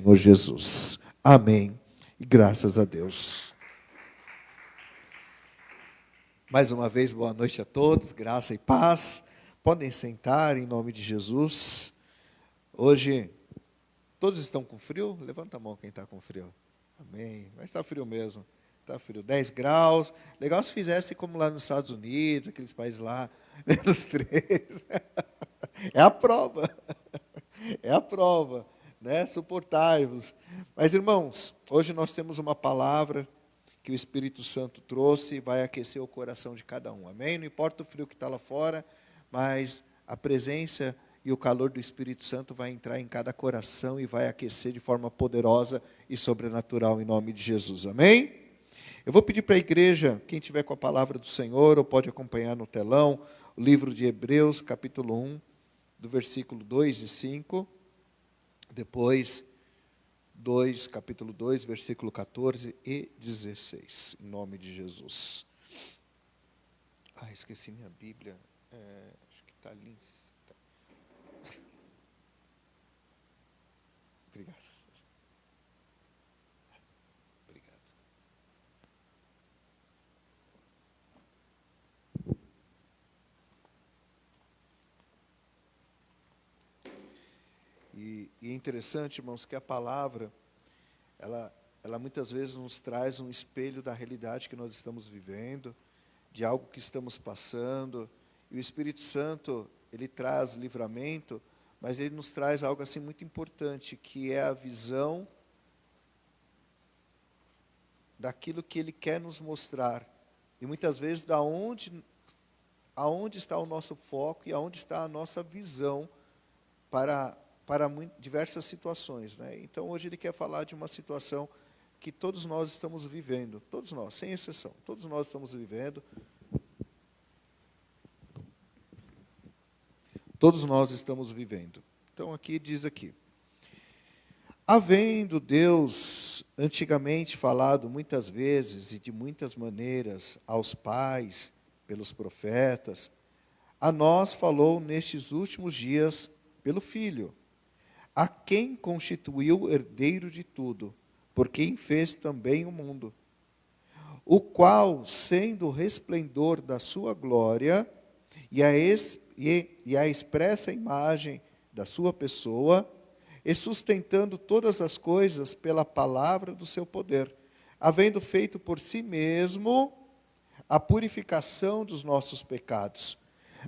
Senhor Jesus. Amém. E graças a Deus. Mais uma vez, boa noite a todos, graça e paz. Podem sentar em nome de Jesus. Hoje, todos estão com frio? Levanta a mão quem está com frio. Amém. Mas está frio mesmo. Está frio, 10 graus. Legal se fizesse como lá nos Estados Unidos, aqueles países lá, -3. É a prova. É a prova, né? Suportai-vos. Mas, irmãos, hoje nós temos uma palavra que o Espírito Santo trouxe e vai aquecer o coração de cada um. Amém? Não importa o frio que está lá fora, mas a presença e o calor do Espírito Santo vai entrar em cada coração e vai aquecer de forma poderosa e sobrenatural em nome de Jesus. Amém? Eu vou pedir para a igreja, quem tiver com a palavra do Senhor, ou pode acompanhar no telão, o livro de Hebreus, capítulo 1, do versículo 2 e 5, depois capítulo 2, versículo 14 e 16, em nome de Jesus. Esqueci minha Bíblia, acho que está ali. Obrigado. Obrigado. E é interessante, irmãos, que a palavra, ela muitas vezes nos traz um espelho da realidade que nós estamos vivendo, de algo que estamos passando, e o Espírito Santo, ele traz livramento, mas ele nos traz algo assim muito importante, que é a visão daquilo que ele quer nos mostrar, e muitas vezes aonde está o nosso foco e aonde está a nossa visão para diversas situações, né? Então, hoje ele quer falar de uma situação que todos nós estamos vivendo, todos nós, sem exceção, todos nós estamos vivendo. Todos nós estamos vivendo. Então, aqui diz aqui: havendo Deus antigamente falado muitas vezes e de muitas maneiras aos pais, pelos profetas, a nós falou nestes últimos dias pelo Filho, a quem constituiu herdeiro de tudo, por quem fez também o mundo, o qual, sendo o resplendor da sua glória e a expressa imagem da sua pessoa, e sustentando todas as coisas pela palavra do seu poder, havendo feito por si mesmo a purificação dos nossos pecados,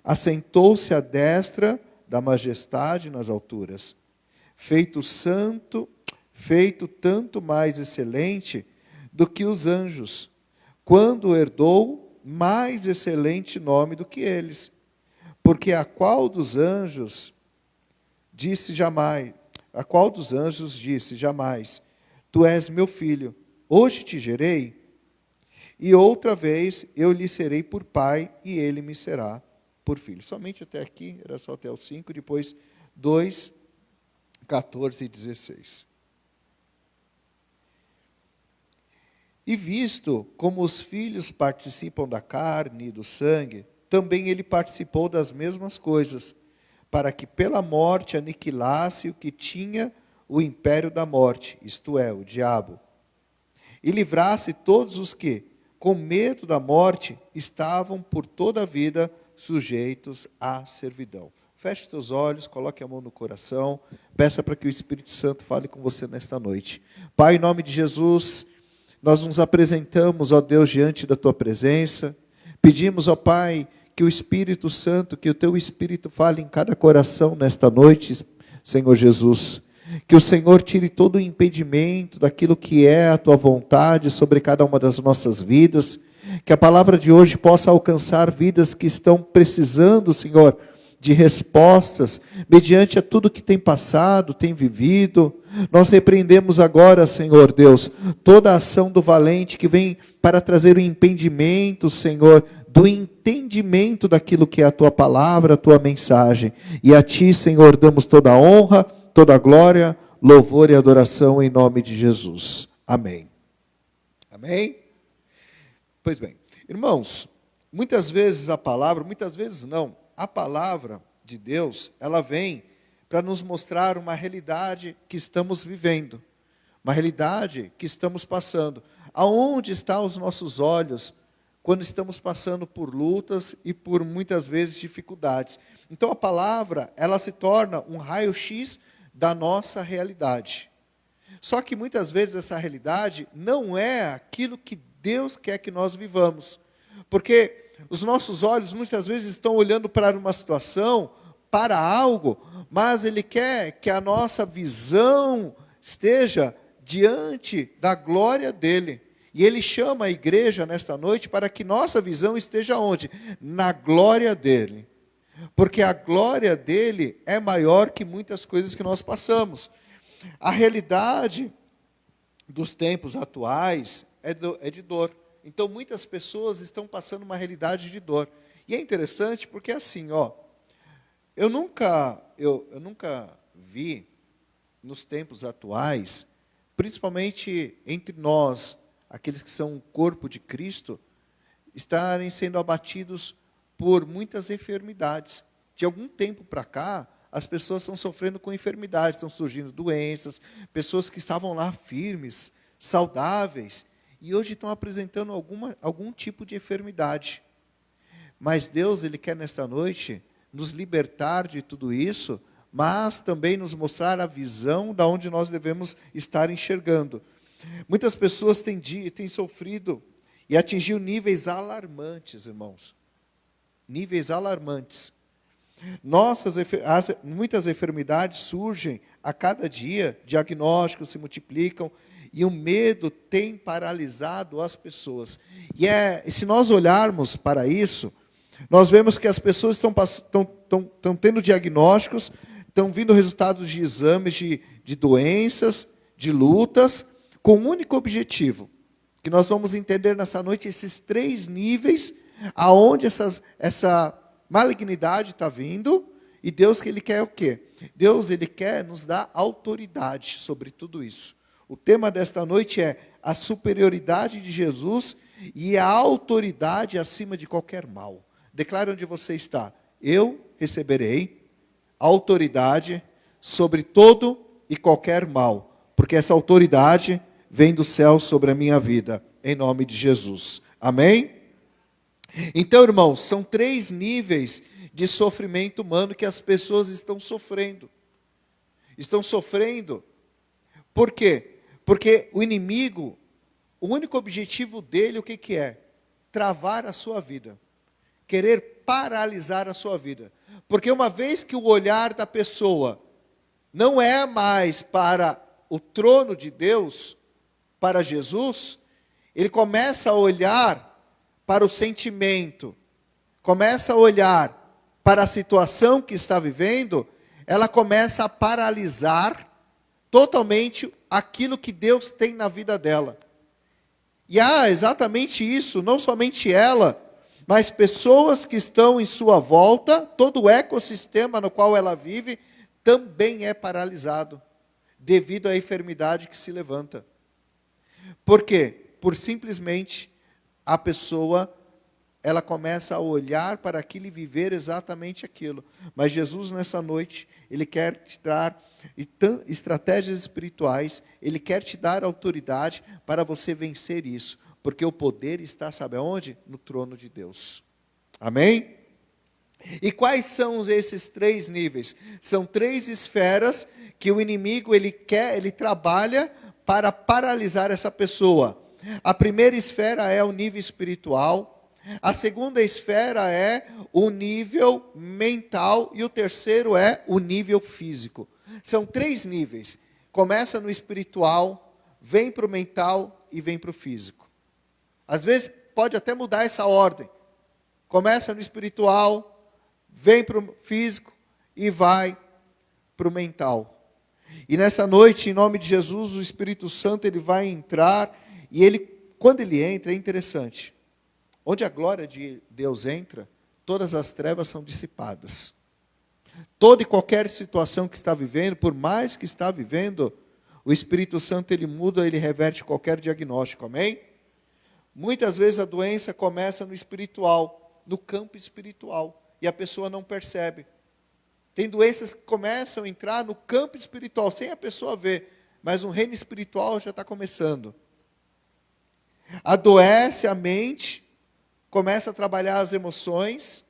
assentou-se à destra da majestade nas alturas, feito santo, feito tanto mais excelente do que os anjos, quando herdou mais excelente nome do que eles. Porque a qual dos anjos disse jamais, tu és meu filho, hoje te gerei, e outra vez eu lhe serei por pai, e ele me será por filho. Somente até aqui, era só até o 5, depois 2, 14 e 16. E visto como os filhos participam da carne e do sangue, também ele participou das mesmas coisas, para que pela morte aniquilasse o que tinha o império da morte, isto é, o diabo, e livrasse todos os que, com medo da morte, estavam por toda a vida sujeitos à servidão. Feche seus olhos, coloque a mão no coração, peça para que o Espírito Santo fale com você nesta noite. Pai, em nome de Jesus, nós nos apresentamos, ó Deus, diante da Tua presença. Pedimos, ó Pai, que o Espírito Santo, que o Teu Espírito fale em cada coração nesta noite, Senhor Jesus. Que o Senhor tire todo o impedimento daquilo que é a Tua vontade sobre cada uma das nossas vidas. Que a palavra de hoje possa alcançar vidas que estão precisando, Senhor, de respostas, mediante a tudo que tem passado, tem vivido. Nós repreendemos agora, Senhor Deus, toda a ação do valente que vem para trazer o impedimento, Senhor, do entendimento daquilo que é a Tua palavra, a Tua mensagem. E a Ti, Senhor, damos toda a honra, toda a glória, louvor e adoração em nome de Jesus. Amém. Amém? Pois bem, irmãos, muitas vezes a palavra de Deus, ela vem para nos mostrar uma realidade que estamos vivendo, uma realidade que estamos passando. Aonde estão os nossos olhos quando estamos passando por lutas e por muitas vezes dificuldades? Então a palavra, ela se torna um raio-x da nossa realidade. Só que muitas vezes essa realidade não é aquilo que Deus quer que nós vivamos. Porque os nossos olhos muitas vezes estão olhando para uma situação, para algo, mas Ele quer que a nossa visão esteja diante da glória dEle. E Ele chama a igreja nesta noite para que nossa visão esteja onde? Na glória dEle. Porque a glória dEle é maior que muitas coisas que nós passamos. A realidade dos tempos atuais é de dor. Então, muitas pessoas estão passando uma realidade de dor. E é interessante porque, assim, eu nunca vi, nos tempos atuais, principalmente entre nós, aqueles que são o corpo de Cristo, estarem sendo abatidos por muitas enfermidades. De algum tempo para cá, as pessoas estão sofrendo com enfermidades, estão surgindo doenças, pessoas que estavam lá firmes, saudáveis, e hoje estão apresentando algum tipo de enfermidade. Mas Deus, Ele quer nesta noite nos libertar de tudo isso, mas também nos mostrar a visão da onde nós devemos estar enxergando. Muitas pessoas têm sofrido e atingido níveis alarmantes, irmãos. Níveis alarmantes. Muitas enfermidades surgem a cada dia, diagnósticos se multiplicam, e o medo tem paralisado as pessoas. E se nós olharmos para isso, nós vemos que as pessoas estão tendo diagnósticos, estão vindo resultados de exames de doenças, de lutas, com um único objetivo, que nós vamos entender nessa noite esses 3 níveis, aonde essa malignidade está vindo, e Deus que Ele quer o quê? Deus, Ele quer nos dar autoridade sobre tudo isso. O tema desta noite é a superioridade de Jesus e a autoridade acima de qualquer mal. Declare onde você está. Eu receberei autoridade sobre todo e qualquer mal, porque essa autoridade vem do céu sobre a minha vida, em nome de Jesus. Amém? Então, irmãos, são 3 níveis de sofrimento humano que as pessoas estão sofrendo. Estão sofrendo, por quê? Porque o inimigo, o único objetivo dele, o que é? Travar a sua vida. Querer paralisar a sua vida. Porque uma vez que o olhar da pessoa não é mais para o trono de Deus, para Jesus, ele começa a olhar para o sentimento, começa a olhar para a situação que está vivendo, ela começa a paralisar totalmente aquilo que Deus tem na vida dela. E exatamente isso, não somente ela, mas pessoas que estão em sua volta, todo o ecossistema no qual ela vive, também é paralisado, devido à enfermidade que se levanta. Por quê? Por simplesmente a pessoa, ela começa a olhar para aquilo e viver exatamente aquilo. Mas Jesus, nessa noite, Ele quer te dar estratégias espirituais, Ele quer te dar autoridade para você vencer isso. Porque o poder está, sabe aonde? No trono de Deus. Amém? E quais são esses 3 níveis? São 3 esferas que o inimigo, ele trabalha para paralisar essa pessoa. A primeira esfera é o nível espiritual, a segunda esfera é o nível mental e o terceiro é o nível físico. São 3 níveis. Começa no espiritual, vem para o mental e vem para o físico. Às vezes pode até mudar essa ordem. Começa no espiritual, vem para o físico e vai para o mental. E nessa noite, em nome de Jesus, o Espírito Santo ele vai entrar. E quando ele entra, é interessante. Onde a glória de Deus entra, todas as trevas são dissipadas. Toda e qualquer situação que está vivendo, por mais que está vivendo, o Espírito Santo ele muda, ele reverte qualquer diagnóstico, amém? Muitas vezes a doença começa no espiritual, no campo espiritual, e a pessoa não percebe. Tem doenças que começam a entrar no campo espiritual, sem a pessoa ver, mas um reino espiritual já está começando. Adoece a mente, começa a trabalhar as emoções,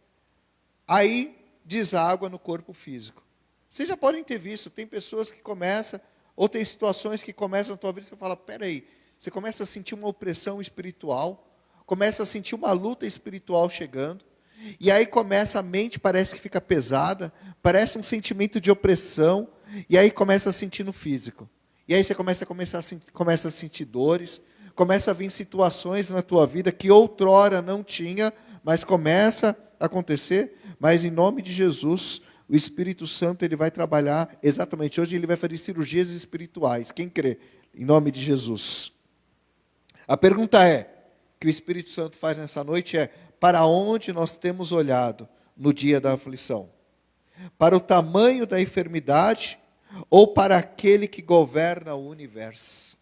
aí deságua no corpo físico. Vocês já podem ter visto, tem pessoas que começam, ou tem situações que começam na tua vida e você fala, peraí, você começa a sentir uma opressão espiritual, começa a sentir uma luta espiritual chegando, e aí começa a mente, parece que fica pesada, parece um sentimento de opressão, e aí começa a sentir no físico. E aí você começa a sentir dores, começa a vir situações na tua vida que outrora não tinha, mas começa a acontecer, mas em nome de Jesus, o Espírito Santo ele vai trabalhar exatamente hoje, ele vai fazer cirurgias espirituais. Quem crê? Em nome de Jesus. A pergunta que o Espírito Santo faz nessa noite para onde nós temos olhado no dia da aflição? Para o tamanho da enfermidade ou para aquele que governa o universo?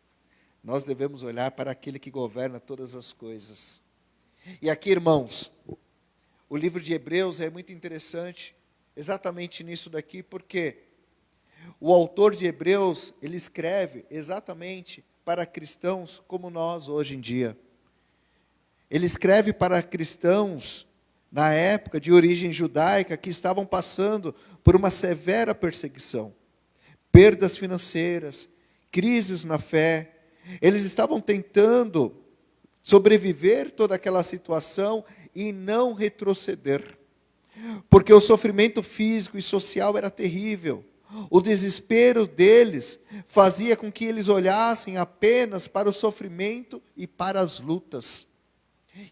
Nós devemos olhar para aquele que governa todas as coisas. E aqui, irmãos, o livro de Hebreus é muito interessante, exatamente nisso daqui, porque o autor de Hebreus, ele escreve exatamente para cristãos como nós hoje em dia. Ele escreve para cristãos na época de origem judaica que estavam passando por uma severa perseguição, perdas financeiras, crises na fé. Eles estavam tentando sobreviver toda aquela situação e não retroceder. Porque o sofrimento físico e social era terrível. O desespero deles fazia com que eles olhassem apenas para o sofrimento e para as lutas.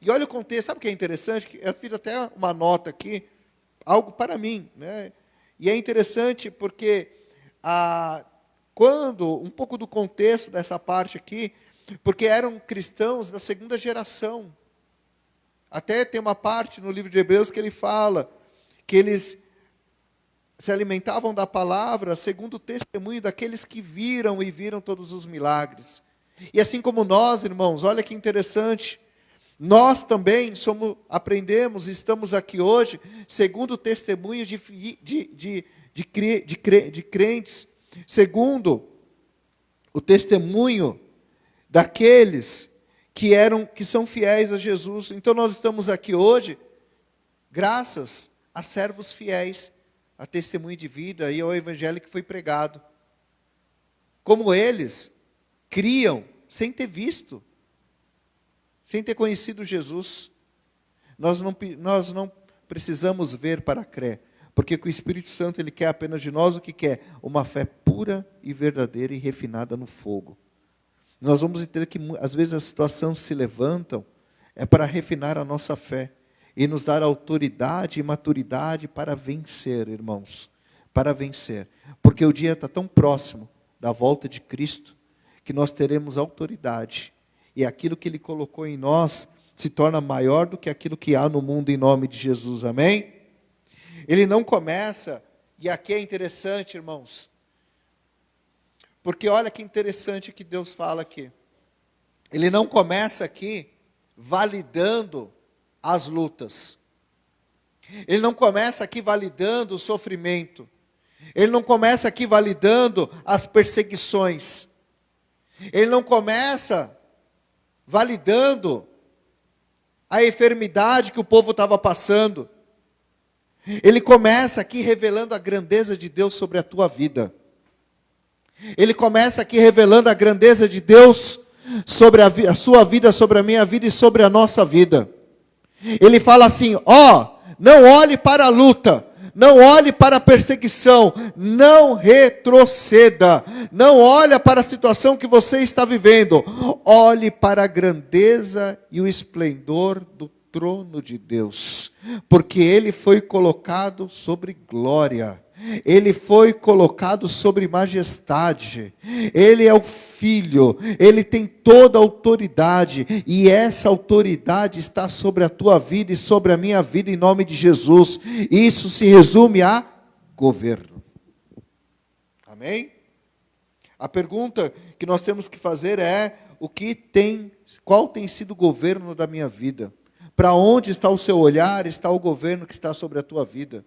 E olha o contexto, sabe o que é interessante? Eu fiz até uma nota aqui, algo para mim, né? E é interessante porque quando, um pouco do contexto dessa parte aqui, porque eram cristãos da segunda geração. Até tem uma parte no livro de Hebreus que ele fala que eles se alimentavam da palavra segundo o testemunho daqueles que viram todos os milagres. E assim como nós, irmãos, olha que interessante, nós também aprendemos e estamos aqui hoje segundo o testemunho de crentes, segundo o testemunho daqueles que são fiéis a Jesus. Então nós estamos aqui hoje graças a servos fiéis, a testemunho de vida e ao evangelho que foi pregado. Como eles criam sem ter visto, sem ter conhecido Jesus. Nós não precisamos ver para crer, porque o Espírito Santo ele quer apenas de nós o que quer? Uma fé pura e verdadeira e refinada no fogo. Nós vamos entender que às vezes as situações se levantam para refinar a nossa fé e nos dar autoridade e maturidade para vencer, irmãos, para vencer. Porque o dia está tão próximo da volta de Cristo que nós teremos autoridade e aquilo que Ele colocou em nós se torna maior do que aquilo que há no mundo em nome de Jesus, amém? Ele não começa, e aqui é interessante, irmãos, porque olha que interessante que Deus fala aqui. Ele não começa aqui validando as lutas. Ele não começa aqui validando o sofrimento. Ele não começa aqui validando as perseguições. Ele não começa validando a enfermidade que o povo estava passando. Ele começa aqui revelando a grandeza de Deus sobre a tua vida. Ele começa aqui revelando a grandeza de Deus sobre a sua vida, sobre a minha vida e sobre a nossa vida. Ele fala assim, não olhe para a luta, não olhe para a perseguição, não retroceda, não olhe para a situação que você está vivendo, olhe para a grandeza e o esplendor do trono de Deus, porque Ele foi colocado sobre glória. Ele foi colocado sobre majestade, Ele é o Filho, Ele tem toda a autoridade, e essa autoridade está sobre a tua vida e sobre a minha vida em nome de Jesus. Isso se resume a governo. Amém? A pergunta que nós temos que fazer é, qual tem sido o governo da minha vida? Para onde está o seu olhar, está o governo que está sobre a tua vida?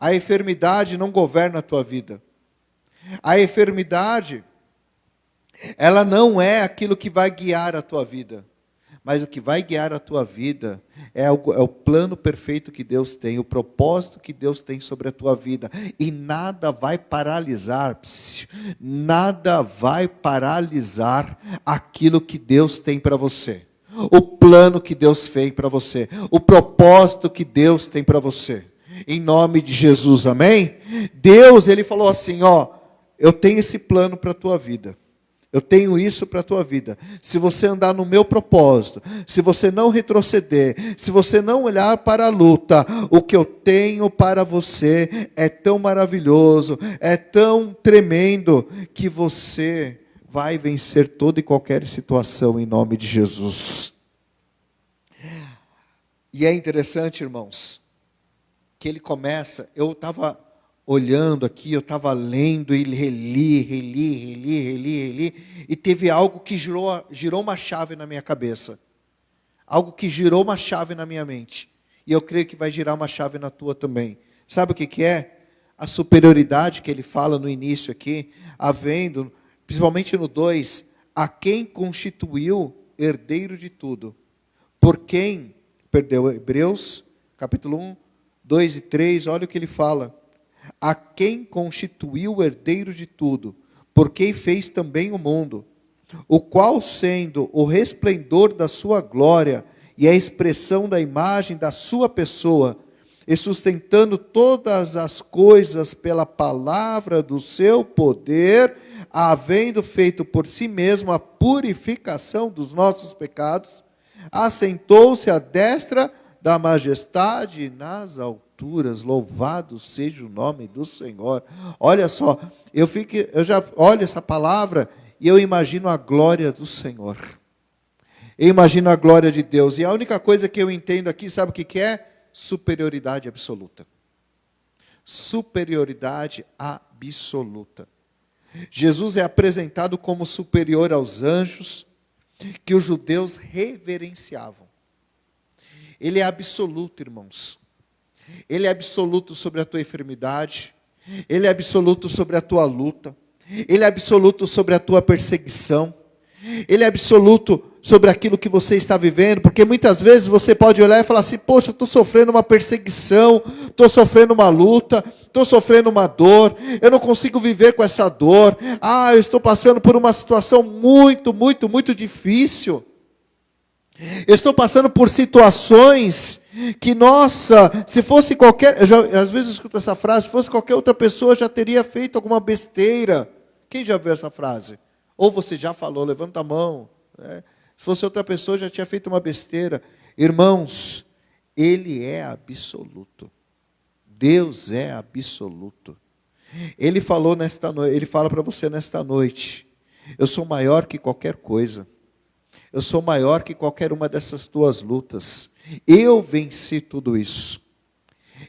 A enfermidade não governa a tua vida. A enfermidade, ela não é aquilo que vai guiar a tua vida. Mas o que vai guiar a tua vida é o plano perfeito que Deus tem, o propósito que Deus tem sobre a tua vida. E nada vai paralisar aquilo que Deus tem para você. O plano que Deus fez para você. O propósito que Deus tem para você. Em nome de Jesus, amém? Deus, Ele falou assim, eu tenho esse plano para a tua vida. Eu tenho isso para a tua vida. Se você andar no meu propósito, se você não retroceder, se você não olhar para a luta, o que eu tenho para você é tão maravilhoso, é tão tremendo, que você vai vencer toda e qualquer situação em nome de Jesus. E é interessante, irmãos, que ele começa, eu estava olhando aqui, eu estava lendo e reli, e teve algo que girou uma chave na minha cabeça. Algo que girou uma chave na minha mente. E eu creio que vai girar uma chave na tua também. Sabe o que é? A superioridade que ele fala no início aqui, havendo, principalmente no 2, a quem constituiu herdeiro de tudo. Por quem, Hebreus, capítulo 1, 2 e 3, olha o que ele fala. A quem constituiu o herdeiro de tudo, por quem fez também o mundo, o qual, sendo o resplendor da sua glória e a expressão da imagem da sua pessoa, e sustentando todas as coisas pela palavra do seu poder, havendo feito por si mesmo a purificação dos nossos pecados, assentou-se à destra da majestade nas alturas. Louvado seja o nome do Senhor. Olha só, eu já olho essa palavra e eu imagino a glória do Senhor. Eu imagino a glória de Deus. E a única coisa que eu entendo aqui, sabe o que é? Superioridade absoluta. Superioridade absoluta. Jesus é apresentado como superior aos anjos, que os judeus reverenciavam. Ele é absoluto, irmãos. Ele é absoluto sobre a tua enfermidade. Ele é absoluto sobre a tua luta. Ele é absoluto sobre a tua perseguição. Ele é absoluto sobre aquilo que você está vivendo. Porque muitas vezes você pode olhar e falar assim, poxa, eu estou sofrendo uma perseguição, estou sofrendo uma luta, estou sofrendo uma dor, eu não consigo viver com essa dor. Eu estou passando por uma situação muito, muito, muito difícil. Eu estou passando por situações que, nossa, se fosse qualquer... às vezes eu escuto essa frase, se fosse qualquer outra pessoa, já teria feito alguma besteira. Quem já viu essa frase? Ou você já falou, levanta a mão. Se fosse outra pessoa, já tinha feito uma besteira. Irmãos, Ele é absoluto. Deus é absoluto. Ele falou nesta noite, Ele fala para você nesta noite, eu sou maior que qualquer coisa. Eu sou maior que qualquer uma dessas tuas lutas. Eu venci tudo isso.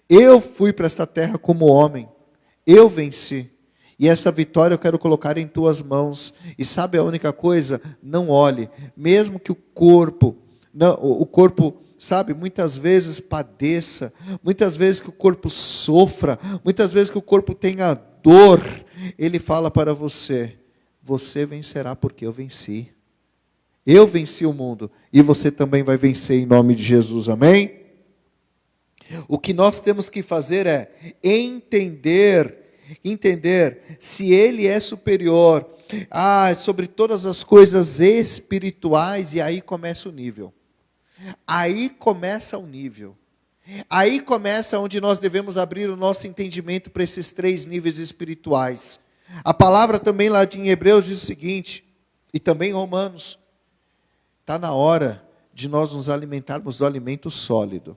Eu fui para esta terra como homem. Eu venci. E essa vitória eu quero colocar em tuas mãos. E sabe a única coisa? Não olhe. Mesmo que o corpo, sabe, muitas vezes padeça. Muitas vezes que o corpo sofra. Muitas vezes que o corpo tenha dor. Ele fala para você, você vencerá porque eu venci. Eu venci o mundo e você também vai vencer em nome de Jesus, amém? O que nós temos que fazer é entender se Ele é superior sobre todas as coisas espirituais, e aí começa o nível. Aí começa o nível. Aí começa onde nós devemos abrir o nosso entendimento para esses 3 níveis espirituais. A palavra também lá em Hebreus diz o seguinte, e também em Romanos, está na hora de nós nos alimentarmos do alimento sólido.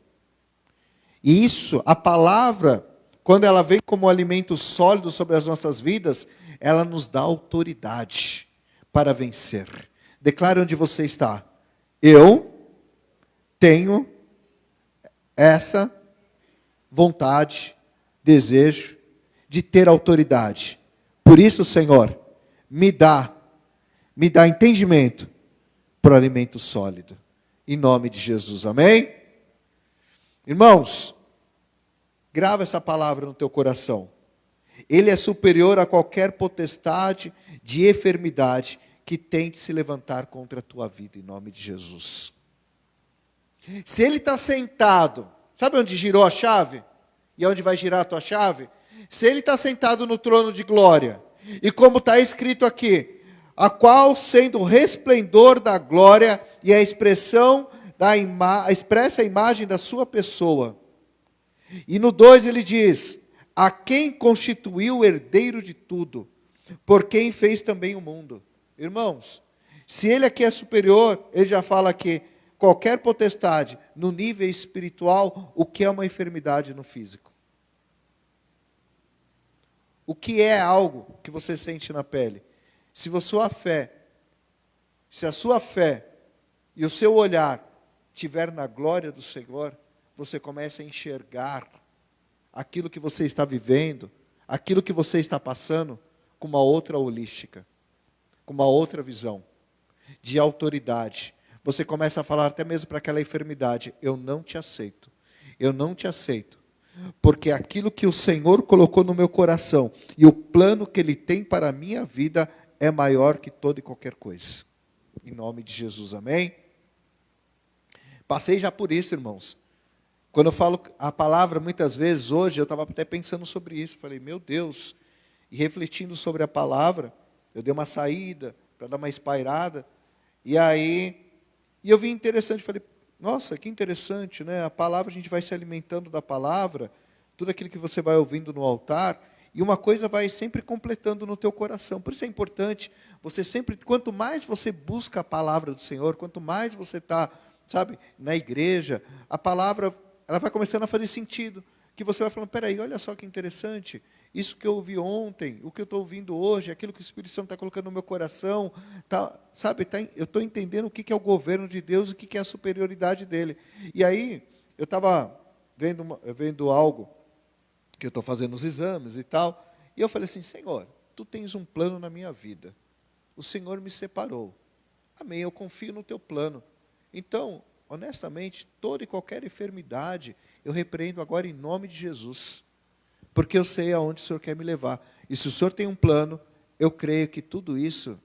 E isso, a palavra, quando ela vem como alimento sólido sobre as nossas vidas, ela nos dá autoridade para vencer. Declare onde você está. Eu tenho essa vontade, desejo de ter autoridade. Por isso, Senhor, me dá entendimento para o alimento sólido. Em nome de Jesus, amém? Irmãos, Grava essa palavra no teu coração. Ele é superior a qualquer potestade de enfermidade que tente se levantar contra a tua vida, em nome de Jesus. Se ele está sentado, sabe onde girou a chave? E onde vai girar a tua chave? Se ele está sentado no trono de glória, e como está escrito aqui, a qual sendo o resplendor da glória e a expressa a imagem da sua pessoa. E no 2 ele diz, a quem constituiu o herdeiro de tudo, por quem fez também o mundo. Irmãos, se ele aqui é superior, ele já fala que qualquer potestade no nível espiritual, o que é uma enfermidade no físico? O que é algo que você sente na pele? Se a sua fé e o seu olhar estiver na glória do Senhor, você começa a enxergar aquilo que você está vivendo, aquilo que você está passando, com uma outra holística, com uma outra visão, de autoridade. Você começa a falar até mesmo para aquela enfermidade, eu não te aceito, porque aquilo que o Senhor colocou no meu coração, e o plano que Ele tem para a minha vida, é maior que toda e qualquer coisa. Em nome de Jesus, amém? Passei já por isso, irmãos. Quando eu falo a palavra, muitas vezes, hoje, eu estava até pensando sobre isso. Falei, meu Deus. E refletindo sobre a palavra, eu dei uma saída para dar uma espairada. E eu vi interessante, falei, nossa, que interessante, né? A palavra, a gente vai se alimentando da palavra, tudo aquilo que você vai ouvindo no altar, e uma coisa vai sempre completando no teu coração. Por isso é importante, você sempre, quanto mais você busca a palavra do Senhor, quanto mais você está, sabe, na igreja, a palavra, ela vai começando a fazer sentido. Que você vai falando, peraí, olha só que interessante, isso que eu ouvi ontem, o que eu estou ouvindo hoje, aquilo que o Espírito Santo está colocando no meu coração, eu estou entendendo o que é o governo de Deus, o que é a superioridade dele. E aí, eu estava vendo algo, que eu estou fazendo os exames e tal, e eu falei assim, Senhor, Tu tens um plano na minha vida, o Senhor me separou, amém, eu confio no Teu plano. Então, honestamente, toda e qualquer enfermidade, eu repreendo agora em nome de Jesus, porque eu sei aonde o Senhor quer me levar, e se o Senhor tem um plano, eu creio que tudo isso,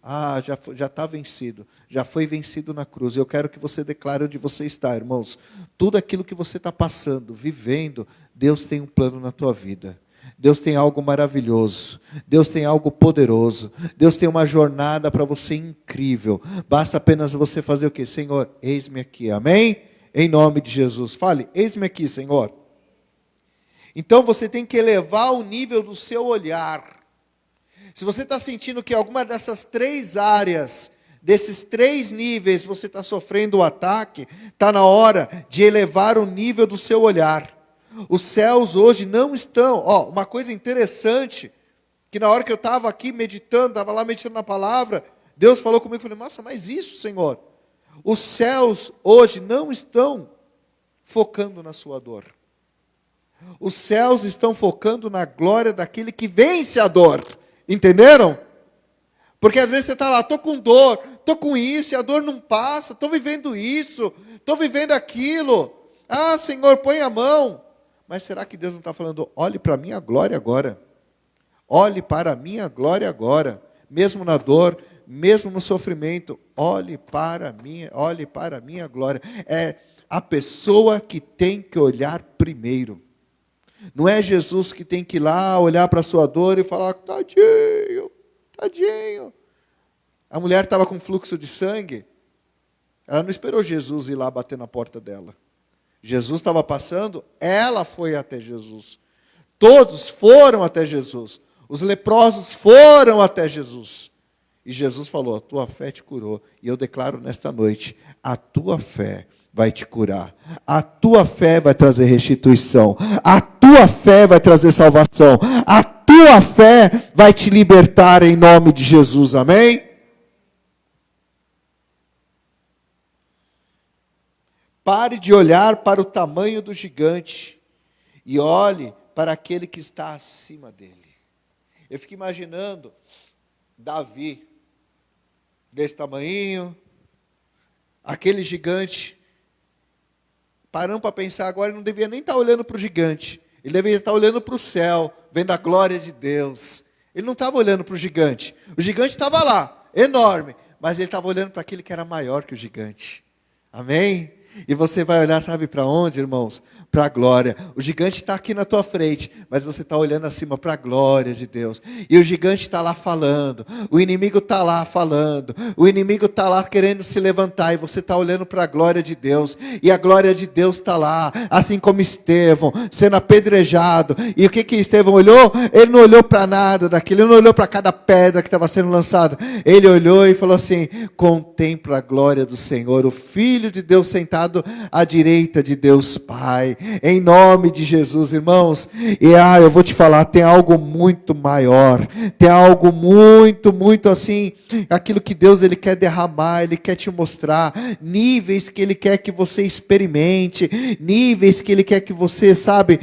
já está vencido, já foi vencido na cruz. Eu quero que você declare onde você está, irmãos. Tudo aquilo que você está passando, vivendo, Deus tem um plano na tua vida. Deus tem algo maravilhoso, Deus tem algo poderoso, Deus tem uma jornada para você incrível. Basta apenas você fazer o quê? Senhor, eis-me aqui, amém? Em nome de Jesus, fale, eis-me aqui, Senhor. Então você tem que elevar o nível do seu olhar. Se você está sentindo que alguma dessas 3 áreas, desses 3 níveis, você está sofrendo o ataque, está na hora de elevar o nível do seu olhar. Os céus hoje não estão, uma coisa interessante, que na hora que eu estava aqui meditando, estava lá meditando na palavra, Deus falou comigo, falei, nossa, mas isso, Senhor, os céus hoje não estão focando na sua dor. Os céus estão focando na glória daquele que vence a dor. Entenderam? Porque às vezes você está lá, estou com dor, estou com isso, e a dor não passa, estou vivendo isso, estou vivendo aquilo. Ah, Senhor, põe a mão. Mas será que Deus não está falando, olhe para a minha glória agora? Olhe para a minha glória agora. Mesmo na dor, mesmo no sofrimento, olhe para a minha glória. É a pessoa que tem que olhar primeiro. Não é Jesus que tem que ir lá, olhar para a sua dor e falar, tadinho, tadinho. A mulher estava com fluxo de sangue, ela não esperou Jesus ir lá bater na porta dela. Jesus estava passando, ela foi até Jesus. Todos foram até Jesus. Os leprosos foram até Jesus. E Jesus falou, a tua fé te curou. E eu declaro nesta noite, a tua fé vai te curar. A tua fé vai trazer restituição. A tua fé vai trazer salvação. A tua fé vai te libertar em nome de Jesus. Amém? Pare de olhar para o tamanho do gigante e olhe para aquele que está acima dele. Eu fico imaginando Davi, desse tamanhinho, aquele gigante. Parando para pensar agora, ele não devia nem estar olhando para o gigante. Ele deveria estar olhando para o céu, vendo a glória de Deus. Ele não estava olhando para o gigante. O gigante estava lá, enorme, mas ele estava olhando para aquele que era maior que o gigante. Amém? E você vai olhar, sabe para onde, irmãos? Para a glória. O gigante está aqui na tua frente, mas você está olhando acima para a glória de Deus. E o gigante está lá falando, o inimigo está lá falando, o inimigo está lá querendo se levantar, e você está olhando para a glória de Deus. E a glória de Deus está lá, assim como Estevão, sendo apedrejado. E o que Estevão olhou? Ele não olhou para nada daquilo, ele não olhou para cada pedra que estava sendo lançada. Ele olhou e falou assim: contempla a glória do Senhor, o Filho de Deus sentado à direita de Deus Pai, em nome de Jesus, irmãos. E eu vou te falar, tem algo muito maior, tem algo muito assim, aquilo que Deus ele quer derramar, ele quer te mostrar, níveis que ele quer que você experimente, níveis que ele quer que você, sabe,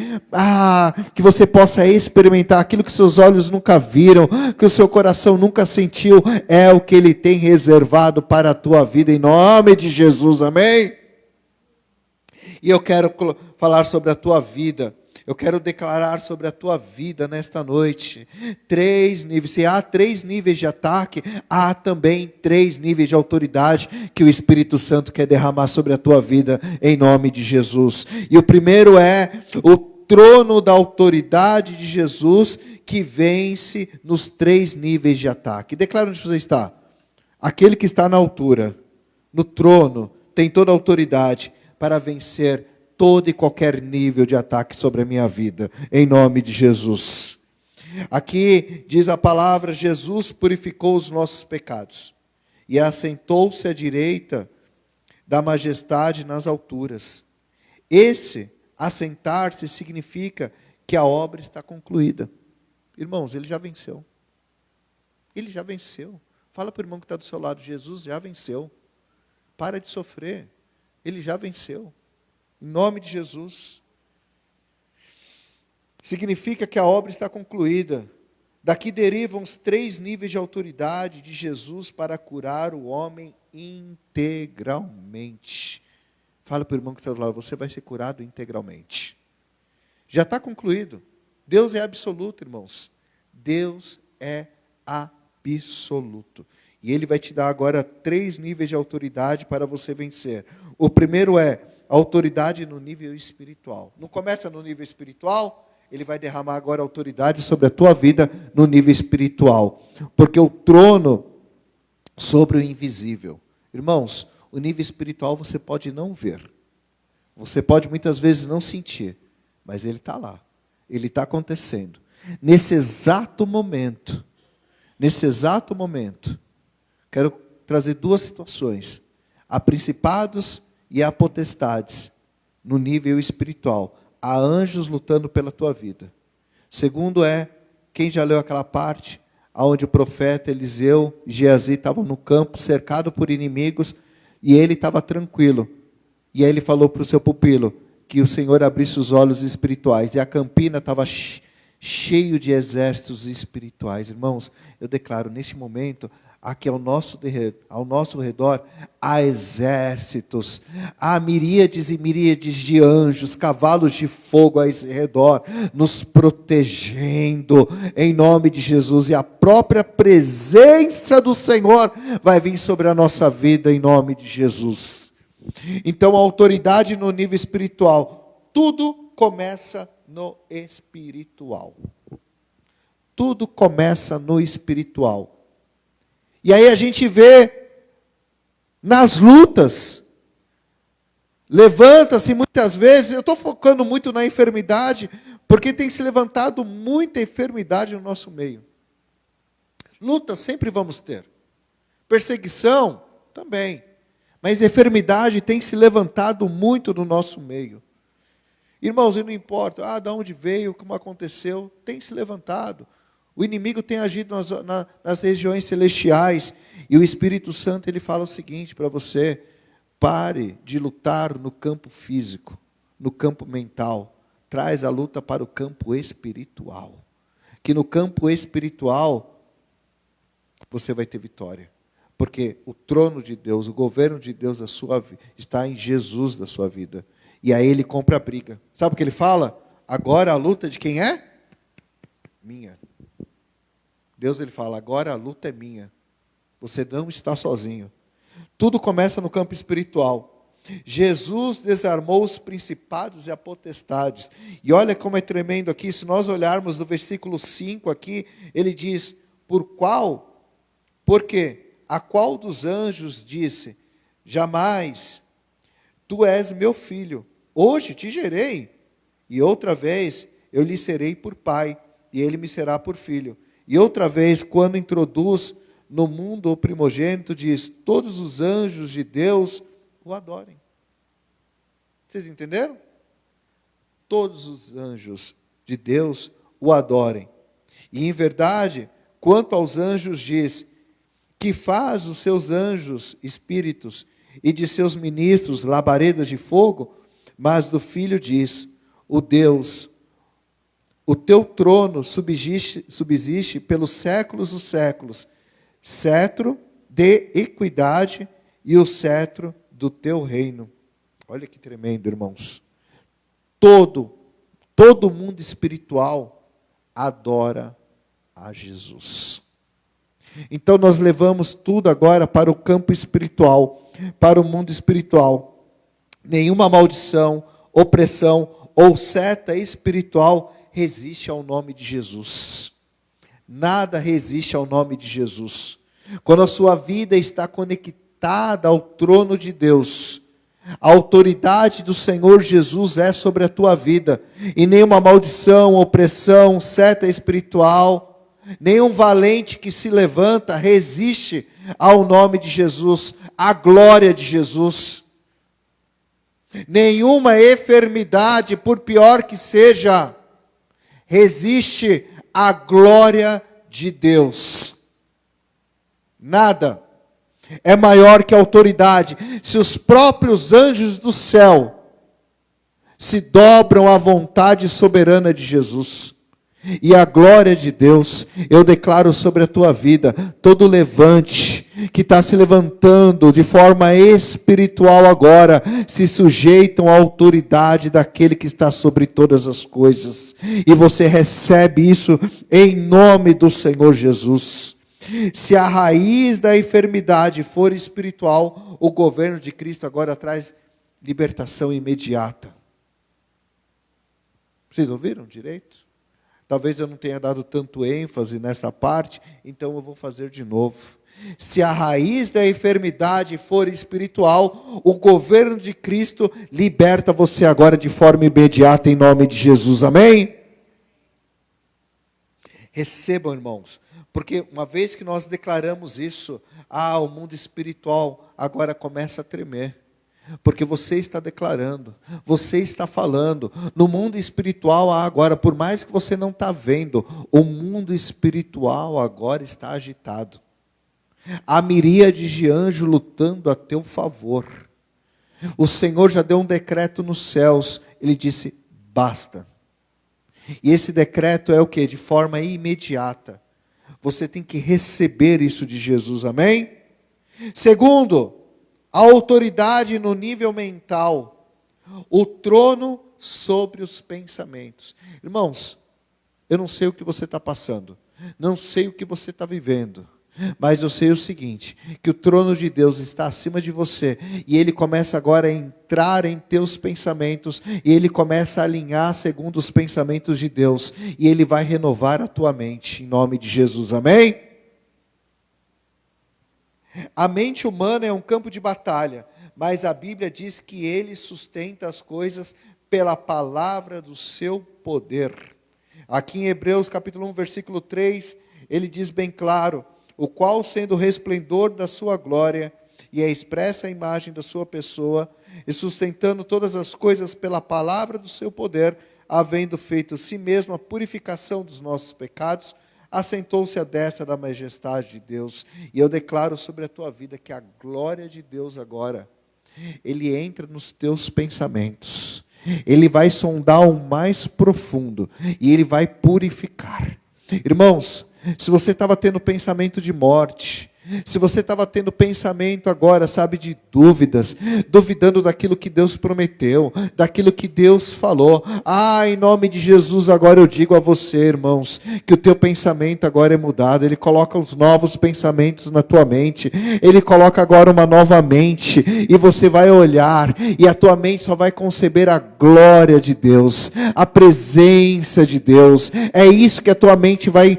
que você possa experimentar aquilo que seus olhos nunca viram, que o seu coração nunca sentiu, é o que ele tem reservado para a tua vida, em nome de Jesus, amém? E eu quero falar sobre a tua vida. Eu quero declarar sobre a tua vida nesta noite. 3 níveis. Se há 3 níveis de ataque, há também 3 níveis de autoridade que o Espírito Santo quer derramar sobre a tua vida, em nome de Jesus. E o primeiro é o trono da autoridade de Jesus, que vence nos 3 níveis de ataque. Declara onde você está. Aquele que está na altura, no trono, tem toda a autoridade para vencer todo e qualquer nível de ataque sobre a minha vida, em nome de Jesus. Aqui diz a palavra: Jesus purificou os nossos pecados e assentou-se à direita da majestade nas alturas. Esse assentar-se significa que a obra está concluída. Irmãos, ele já venceu. Ele já venceu. Fala para o irmão que está do seu lado: Jesus já venceu. Para de sofrer. Ele já venceu. Em nome de Jesus. Significa que a obra está concluída. Daqui derivam os 3 níveis de autoridade de Jesus para curar o homem integralmente. Fala para o irmão que está do lado: você vai ser curado integralmente. Já está concluído. Deus é absoluto, irmãos. Deus é absoluto. E Ele vai te dar agora 3 níveis de autoridade para você vencer. O primeiro é autoridade no nível espiritual. Não começa no nível espiritual? Ele vai derramar agora autoridade sobre a tua vida no nível espiritual. Porque o trono sobre o invisível. Irmãos, o nível espiritual você pode não ver. Você pode muitas vezes não sentir. Mas ele está lá. Ele está acontecendo. Nesse exato momento, quero trazer 2 situações. Há principados e há potestades no nível espiritual. Há anjos lutando pela tua vida. Segundo quem já leu aquela parte, onde o profeta Eliseu e Geazi estavam no campo, cercado por inimigos, e ele estava tranquilo. E aí ele falou para o seu pupilo que o Senhor abrisse os olhos espirituais. E a campina estava cheio de exércitos espirituais. Irmãos, eu declaro neste momento, aqui ao nosso redor, há exércitos, há miríades e miríades de anjos, cavalos de fogo ao redor, nos protegendo, em nome de Jesus. E a própria presença do Senhor vai vir sobre a nossa vida, em nome de Jesus. Então, a autoridade no nível espiritual, tudo começa no espiritual. Tudo começa no espiritual. E aí a gente vê nas lutas, levanta-se muitas vezes, eu estou focando muito na enfermidade, porque tem se levantado muita enfermidade no nosso meio. Lutas sempre vamos ter. Perseguição também. Mas enfermidade tem se levantado muito no nosso meio. Irmãos, e não importa, de onde veio, como aconteceu, tem se levantado. O inimigo tem agido nas regiões celestiais. E o Espírito Santo, ele fala o seguinte para você: pare de lutar no campo físico, no campo mental. Traz a luta para o campo espiritual. Que no campo espiritual, você vai ter vitória. Porque o trono de Deus, o governo de Deus está em Jesus da sua vida. E aí ele compra a briga. Sabe o que ele fala? agora a luta de quem é? Minha. Deus ele fala, agora a luta é minha. Você não está sozinho. Tudo começa no campo espiritual. Jesus desarmou os principados e a potestades. E olha como é tremendo aqui, se nós olharmos no versículo 5 aqui, ele diz, porque a qual dos anjos disse, jamais, tu és meu filho, hoje te gerei, e outra vez eu lhe serei por pai, e ele me será por filho. E outra vez, quando introduz no mundo o primogênito, diz, todos os anjos de Deus o adorem. Vocês entenderam? Todos os anjos de Deus o adorem. E em verdade, quanto aos anjos diz, que faz os seus anjos espíritos e de seus ministros labaredas de fogo, mas do Filho diz, o teu trono subsiste pelos séculos dos séculos, cetro de equidade e o cetro do teu reino. Olha que tremendo, irmãos. Todo mundo espiritual adora a Jesus. Então nós levamos tudo agora para o campo espiritual, para o mundo espiritual. Nenhuma maldição, opressão ou seta espiritual resiste ao nome de Jesus. Nada resiste ao nome de Jesus. Quando a sua vida está conectada ao trono de Deus, a autoridade do Senhor Jesus é sobre a tua vida. E nenhuma maldição, opressão, seta espiritual, nenhum valente que se levanta resiste ao nome de Jesus, à glória de Jesus. Nenhuma enfermidade, por pior que seja, resiste à glória de Deus. Nada é maior que a autoridade. Se os próprios anjos do céu se dobram à vontade soberana de Jesus e à glória de Deus, eu declaro sobre a tua vida, todo levante que está se levantando de forma espiritual agora, se sujeitam à autoridade daquele que está sobre todas as coisas. E você recebe isso em nome do Senhor Jesus. Se a raiz da enfermidade for espiritual, o governo de Cristo agora traz libertação imediata. Vocês ouviram direito? Talvez eu não tenha dado tanto ênfase nessa parte, então eu vou fazer de novo. Se a raiz da enfermidade for espiritual, o governo de Cristo liberta você agora de forma imediata em nome de Jesus. Amém? Recebam, irmãos. Porque uma vez que nós declaramos isso, o mundo espiritual agora começa a tremer. Porque você está declarando, você está falando. No mundo espiritual agora, por mais que você não está vendo, o mundo espiritual agora está agitado. Há miríades de anjos lutando a teu favor. O Senhor já deu um decreto nos céus, Ele disse, basta. E esse decreto é o quê? De forma imediata. Você tem que receber isso de Jesus, amém? Segundo, a autoridade no nível mental, o trono sobre os pensamentos. Irmãos, eu não sei o que você está passando, não sei o que você está vivendo, mas eu sei o seguinte, que o trono de Deus está acima de você, e Ele começa agora a entrar em teus pensamentos, e Ele começa a alinhar segundo os pensamentos de Deus, e Ele vai renovar a tua mente, em nome de Jesus, amém? A mente humana é um campo de batalha, mas a Bíblia diz que Ele sustenta as coisas pela palavra do seu poder. Aqui em Hebreus capítulo 1, versículo 3, ele diz bem claro, o qual sendo o resplendor da sua glória, e a expressa imagem da sua pessoa, e sustentando todas as coisas pela palavra do seu poder, havendo feito si mesmo a purificação dos nossos pecados, assentou-se à destra da majestade de Deus. E eu declaro sobre a tua vida que a glória de Deus agora, Ele entra nos teus pensamentos, Ele vai sondar o mais profundo, e Ele vai purificar. Irmãos, se você estava tendo pensamento de morte, Se você estava tendo pensamento agora, sabe, de dúvidas, duvidando daquilo que Deus prometeu, daquilo que Deus falou, em nome de Jesus, agora eu digo a você, irmãos, que o teu pensamento agora é mudado. Ele coloca os novos pensamentos na tua mente, Ele coloca agora uma nova mente, e você vai olhar, e a tua mente só vai conceber a glória de Deus, a presença de Deus. É isso que a tua mente vai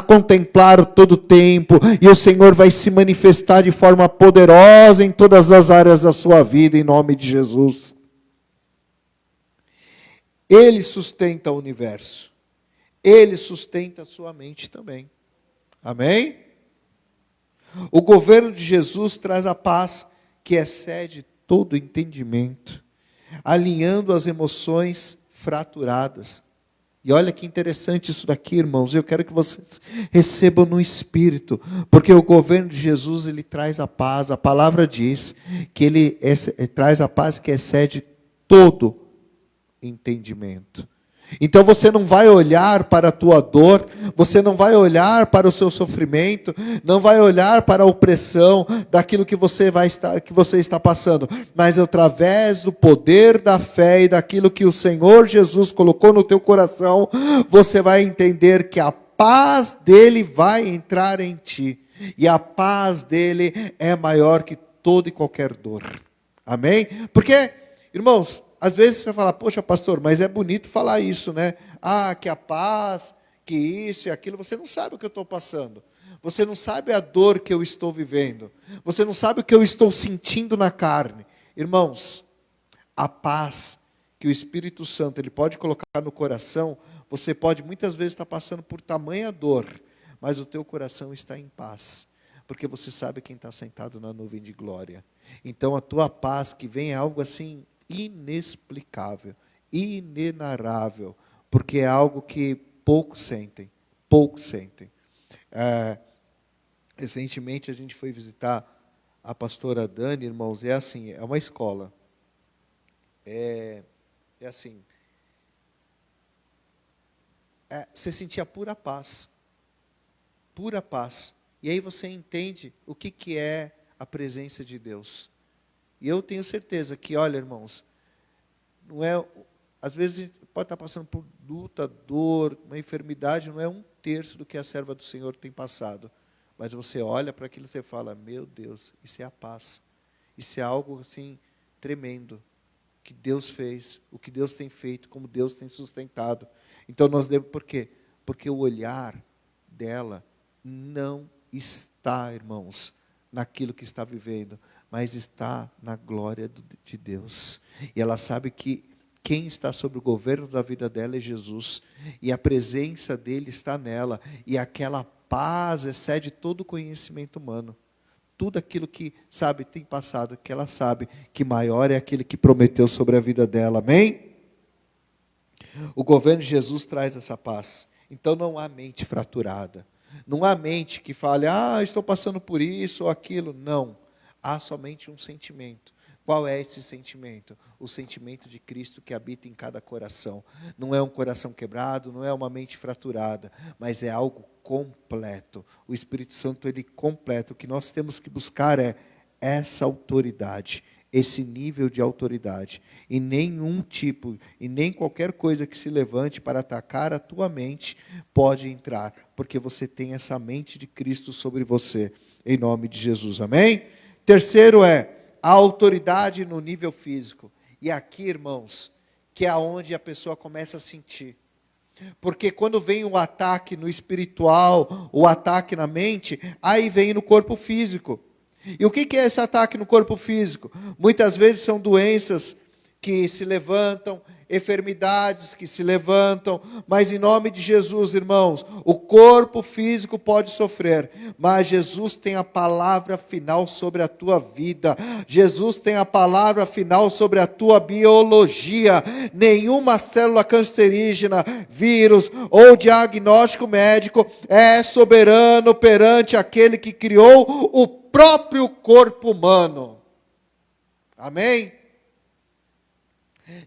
contemplar todo o tempo, e o Senhor vai se manifestar de forma poderosa em todas as áreas da sua vida, em nome de Jesus. Ele sustenta o universo, Ele sustenta a sua mente também. Amém? O governo de Jesus traz a paz que excede todo entendimento, alinhando as emoções fraturadas. E olha que interessante isso daqui, irmãos. Eu quero que vocês recebam no Espírito, porque o governo de Jesus, ele traz a paz. A palavra diz que ele traz a paz que excede todo entendimento. Então você não vai olhar para a tua dor, você não vai olhar para o seu sofrimento, não vai olhar para a opressão daquilo que você está passando, mas através do poder da fé e daquilo que o Senhor Jesus colocou no teu coração, você vai entender que a paz dele vai entrar em ti, e a paz dele é maior que toda e qualquer dor. Amém? Porque, irmãos, às vezes você vai falar, poxa pastor, mas é bonito falar isso, né? Que a paz, que isso e aquilo. Você não sabe o que eu estou passando. Você não sabe a dor que eu estou vivendo. Você não sabe o que eu estou sentindo na carne. Irmãos, a paz que o Espírito Santo ele pode colocar no coração, você pode muitas vezes estar passando por tamanha dor, mas o teu coração está em paz, porque você sabe quem está sentado na nuvem de glória. Então a tua paz que vem é algo assim, inexplicável, inenarrável, porque é algo que poucos sentem. Recentemente a gente foi visitar a pastora Dani, irmãos, é assim, é uma escola, você sentia pura paz, e aí você entende o que é a presença de Deus. E eu tenho certeza que, olha, irmãos, às vezes a gente pode estar passando por luta, dor, uma enfermidade, não é 1/3 do que a serva do Senhor tem passado. Mas você olha para aquilo e você fala, meu Deus, isso é a paz. Isso é algo assim tremendo, que Deus fez, o que Deus tem feito, como Deus tem sustentado. Então por quê? Porque o olhar dela não está, irmãos, naquilo que está vivendo, mas está na glória de Deus. E ela sabe que quem está sobre o governo da vida dela é Jesus, e a presença dele está nela, e aquela paz excede todo o conhecimento humano. Tudo aquilo que, sabe, tem passado, que ela sabe que maior é aquele que prometeu sobre a vida dela. Amém? O governo de Jesus traz essa paz. Então não há mente fraturada. Não há mente que fale, estou passando por isso ou aquilo. Não. Há somente um sentimento. Qual é esse sentimento? O sentimento de Cristo que habita em cada coração. Não é um coração quebrado, não é uma mente fraturada, mas é algo completo. O Espírito Santo, ele completa. O que nós temos que buscar é essa autoridade, esse nível de autoridade. E nenhum tipo, e nem qualquer coisa que se levante para atacar a tua mente pode entrar, porque você tem essa mente de Cristo sobre você, em nome de Jesus. Amém? Terceiro é a autoridade no nível físico. E aqui, irmãos, que é onde a pessoa começa a sentir. Porque quando vem o ataque no espiritual, o ataque na mente, aí vem no corpo físico. E o que é esse ataque no corpo físico? Muitas vezes são doenças que se levantam, enfermidades que se levantam, mas em nome de Jesus, irmãos, o corpo físico pode sofrer, mas Jesus tem a palavra final sobre a tua vida, Jesus tem a palavra final sobre a tua biologia. Nenhuma célula cancerígena, vírus ou diagnóstico médico é soberano perante aquele que criou o próprio corpo humano. Amém?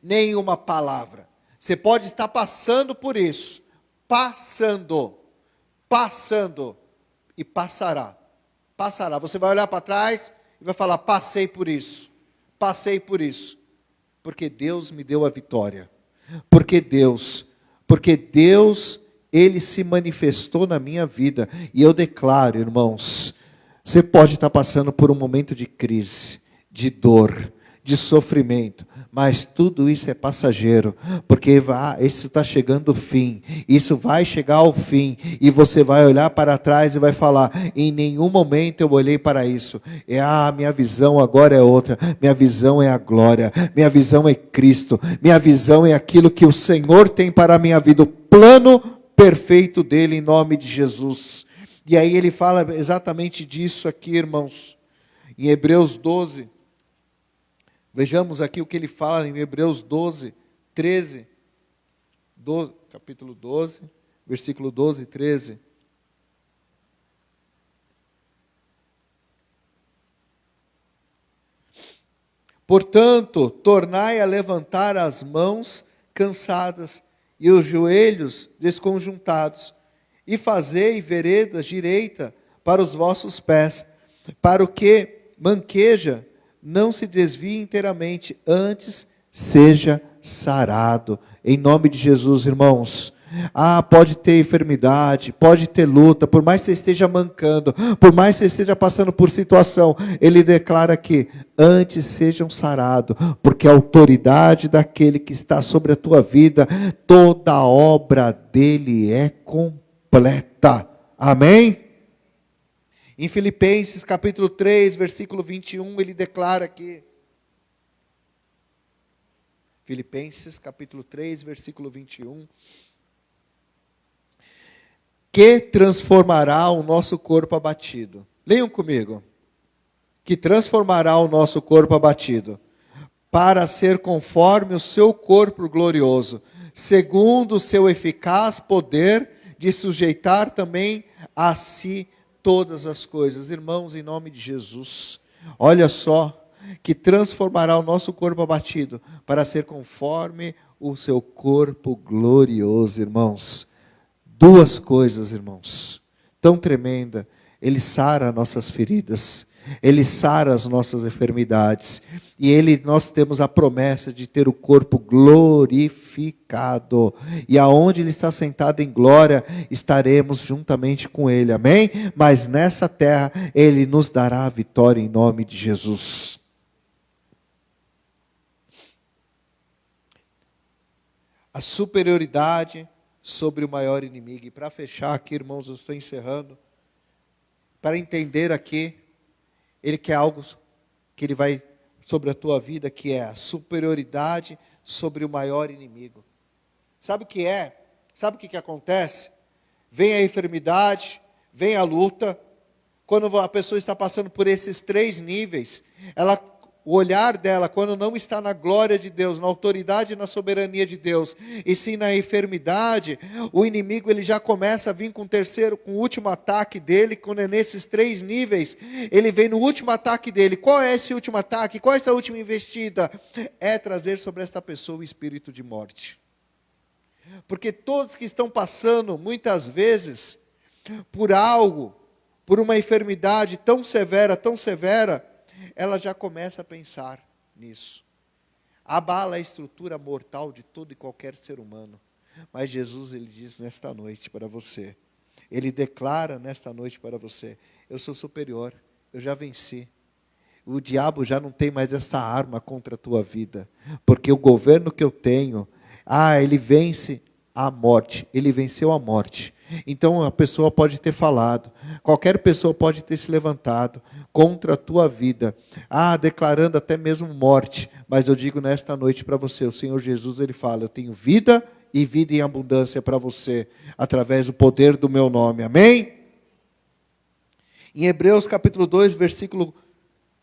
Nenhuma palavra. Você pode estar passando por isso, passando, e passará. Passará. Você vai olhar para trás e vai falar: passei por isso. Passei por isso. Porque Deus me deu a vitória. Porque Deus, Ele se manifestou na minha vida. E eu declaro, irmãos, você pode estar passando por um momento de crise, de dor, de sofrimento, mas tudo isso é passageiro, porque isso está chegando ao fim, isso vai chegar ao fim, e você vai olhar para trás e vai falar: em nenhum momento eu olhei para isso, minha visão agora é outra, minha visão é a glória, minha visão é Cristo, minha visão é aquilo que o Senhor tem para a minha vida, o plano perfeito dele, em nome de Jesus. E aí ele fala exatamente disso aqui, irmãos, em Hebreus 12, vejamos aqui o que ele fala em Hebreus 12, 13, capítulo 12, versículo 12 e 13. Portanto, tornai a levantar as mãos cansadas e os joelhos desconjuntados, e fazei veredas direita para os vossos pés, para o que manqueja não se desvie inteiramente, antes seja sarado. Em nome de Jesus, irmãos. Pode ter enfermidade, pode ter luta, por mais que você esteja mancando, por mais que você esteja passando por situação, ele declara que antes sejam sarados, porque a autoridade daquele que está sobre a tua vida, toda a obra dele é completa. Amém? Em Filipenses capítulo 3, versículo 21, ele declara aqui. Filipenses capítulo 3, versículo 21. Que transformará o nosso corpo abatido. Leiam comigo. Que transformará o nosso corpo abatido, para ser conforme o seu corpo glorioso, segundo o seu eficaz poder de sujeitar também a si todas as coisas. Irmãos, em nome de Jesus, olha só, que transformará o nosso corpo abatido, para ser conforme o seu corpo glorioso, irmãos. Duas coisas, irmãos, tão tremenda. Ele sara nossas feridas, ele sara as nossas enfermidades, e nós temos a promessa de ter o corpo glorificado, e aonde ele está sentado em glória, estaremos juntamente com ele, amém? Mas nessa terra, ele nos dará a vitória em nome de Jesus. A superioridade sobre o maior inimigo. E para fechar aqui, irmãos, eu estou encerrando. Para entender aqui, ele quer algo que ele vai sobre a tua vida, que é a superioridade sobre o maior inimigo. Sabe o que é? Sabe o que acontece? Vem a enfermidade, vem a luta. Quando a pessoa está passando por esses 3 níveis, o olhar dela, quando não está na glória de Deus, na autoridade e na soberania de Deus, e sim na enfermidade, o inimigo ele já começa a vir com o último ataque dele. Quando é nesses 3 níveis, ele vem no último ataque dele. Qual é esse último ataque? Qual é essa última investida? É trazer sobre esta pessoa o espírito de morte. Porque todos que estão passando, muitas vezes, por algo, por uma enfermidade tão severa, ela já começa a pensar nisso. Abala a estrutura mortal de todo e qualquer ser humano. Mas Jesus, ele diz nesta noite para você, ele declara nesta noite para você: eu sou superior, eu já venci. O diabo já não tem mais essa arma contra a tua vida, porque o governo que eu tenho, ele vence a morte, ele venceu a morte. Então a pessoa pode ter falado, qualquer pessoa pode ter se levantado contra a tua vida, declarando até mesmo morte, mas eu digo nesta noite para você, o Senhor Jesus, ele fala: eu tenho vida e vida em abundância para você, através do poder do meu nome, amém? Em Hebreus capítulo 2, versículo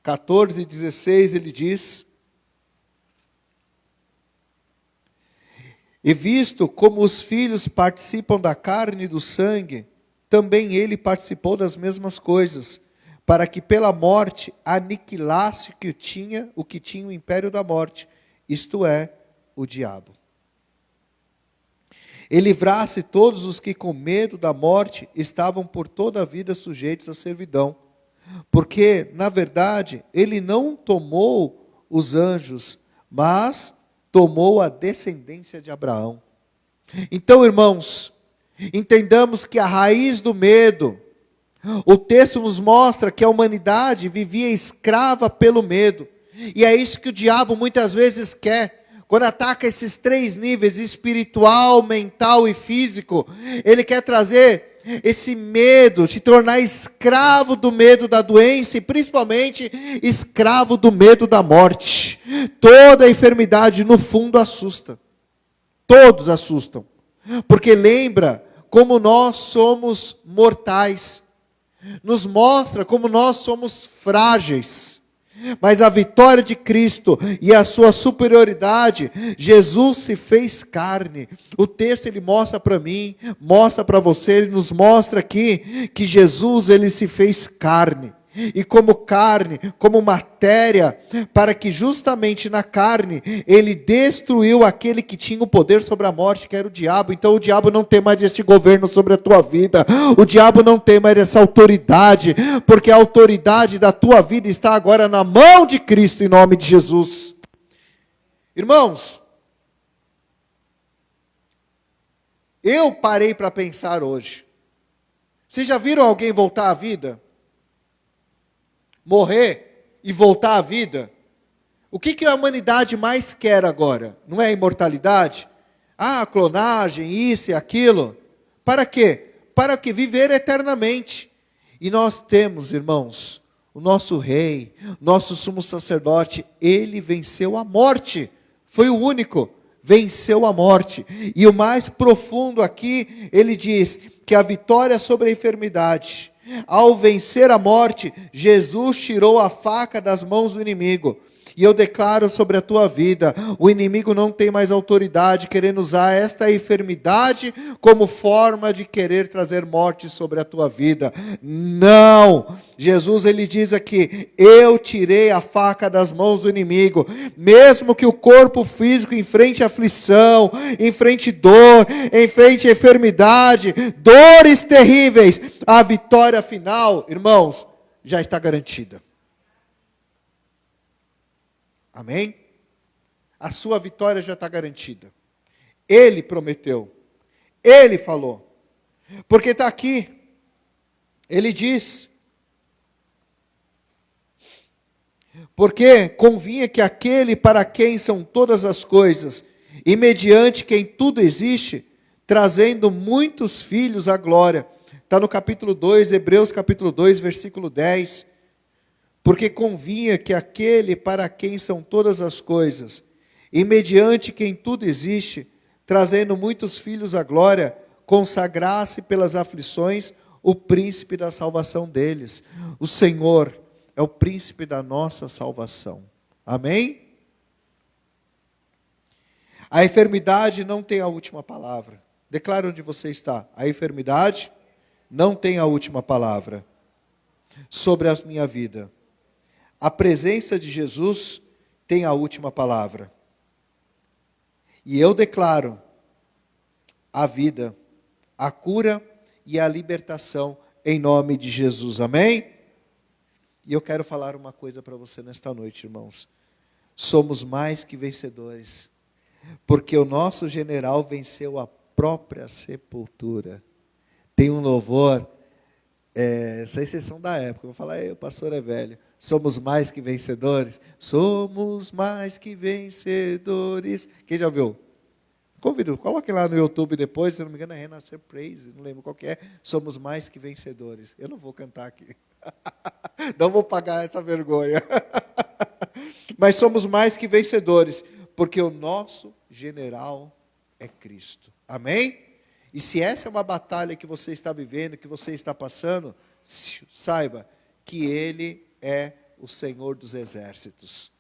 14 e 16, ele diz: e visto como os filhos participam da carne e do sangue, também ele participou das mesmas coisas, para que pela morte aniquilasse o que tinha o império da morte, isto é, o diabo. E livrasse todos os que com medo da morte estavam por toda a vida sujeitos à servidão. Porque, na verdade, ele não tomou os anjos, mas tomou a descendência de Abraão. Então, irmãos, entendamos que a raiz do medo, o texto nos mostra que a humanidade vivia escrava pelo medo. E é isso que o diabo muitas vezes quer. Quando ataca esses três níveis, espiritual, mental e físico, ele quer trazer esse medo, te tornar escravo do medo da doença e principalmente escravo do medo da morte. Toda enfermidade no fundo assusta. Todos assustam. Porque lembra como nós somos mortais. Nos mostra como nós somos frágeis. Mas a vitória de Cristo e a sua superioridade, Jesus se fez carne. O texto ele mostra para mim, mostra para você, ele nos mostra aqui que Jesus ele se fez carne. E como carne, como matéria, para que justamente na carne ele destruiu aquele que tinha o poder sobre a morte, que era o diabo. Então o diabo não tem mais este governo sobre a tua vida, o diabo não tem mais essa autoridade, porque a autoridade da tua vida está agora na mão de Cristo, em nome de Jesus. Irmãos, eu parei para pensar hoje. Vocês já viram alguém voltar à vida? Morrer e voltar à vida? O que a humanidade mais quer agora? Não é a imortalidade? Ah, clonagem, isso e aquilo. Para quê? Para que viver eternamente. E nós temos, irmãos, o nosso rei, nosso sumo sacerdote, ele venceu a morte. Foi o único, venceu a morte. E o mais profundo aqui, ele diz que a vitória sobre a enfermidade, ao vencer a morte, Jesus tirou a faca das mãos do inimigo. E eu declaro sobre a tua vida, o inimigo não tem mais autoridade, querendo usar esta enfermidade como forma de querer trazer morte sobre a tua vida. Não! Jesus ele diz aqui, eu tirei a faca das mãos do inimigo. Mesmo que o corpo físico enfrente aflição, enfrente dor, enfrente enfermidade, dores terríveis, a vitória final, irmãos, já está garantida. Amém? A sua vitória já está garantida. Ele prometeu. Ele falou. Porque está aqui. Ele diz. Porque convinha que aquele para quem são todas as coisas, e mediante quem tudo existe, trazendo muitos filhos à glória. Está no capítulo 2, Hebreus capítulo 2, versículo 10. Porque convinha que aquele para quem são todas as coisas, e mediante quem tudo existe, trazendo muitos filhos à glória, consagrasse pelas aflições o príncipe da salvação deles. O Senhor é o príncipe da nossa salvação. Amém? A enfermidade não tem a última palavra. Declara onde você está. A enfermidade não tem a última palavra sobre a minha vida. A presença de Jesus tem a última palavra. E eu declaro a vida, a cura e a libertação em nome de Jesus. Amém? E eu quero falar uma coisa para você nesta noite, irmãos. Somos mais que vencedores, porque o nosso general venceu a própria sepultura. Tem um louvor, essa exceção da época, eu vou falar, o pastor é velho. Somos mais que vencedores. Somos mais que vencedores. Quem já ouviu? Convido, coloque lá no YouTube depois, se não me engano é Renascer Praise, não lembro qual que é. Somos mais que vencedores. Eu não vou cantar aqui. Não vou pagar essa vergonha. Mas somos mais que vencedores, porque o nosso general é Cristo. Amém? E se essa é uma batalha que você está vivendo, que você está passando, saiba que Ele é o Senhor dos exércitos.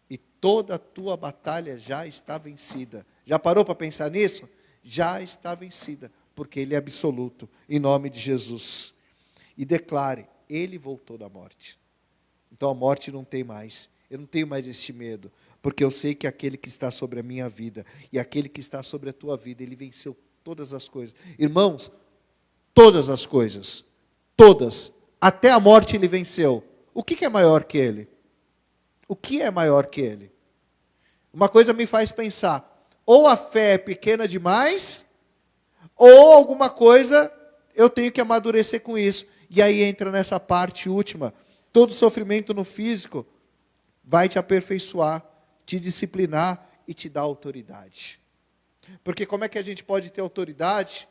E toda a tua batalha já está vencida. Já parou para pensar nisso? Já está vencida, porque Ele é absoluto, em nome de Jesus. E declare, Ele voltou da morte. Então a morte não tem mais. Eu não tenho mais este medo, porque eu sei que aquele que está sobre a minha vida, e aquele que está sobre a tua vida, Ele venceu todas as coisas. Irmãos, todas as coisas, todas, até a morte ele venceu. O que é maior que ele? O que é maior que ele? Uma coisa me faz pensar, ou a fé é pequena demais, ou alguma coisa eu tenho que amadurecer com isso. E aí entra nessa parte última. Todo sofrimento no físico vai te aperfeiçoar, te disciplinar e te dar autoridade. Porque como é que a gente pode ter autoridade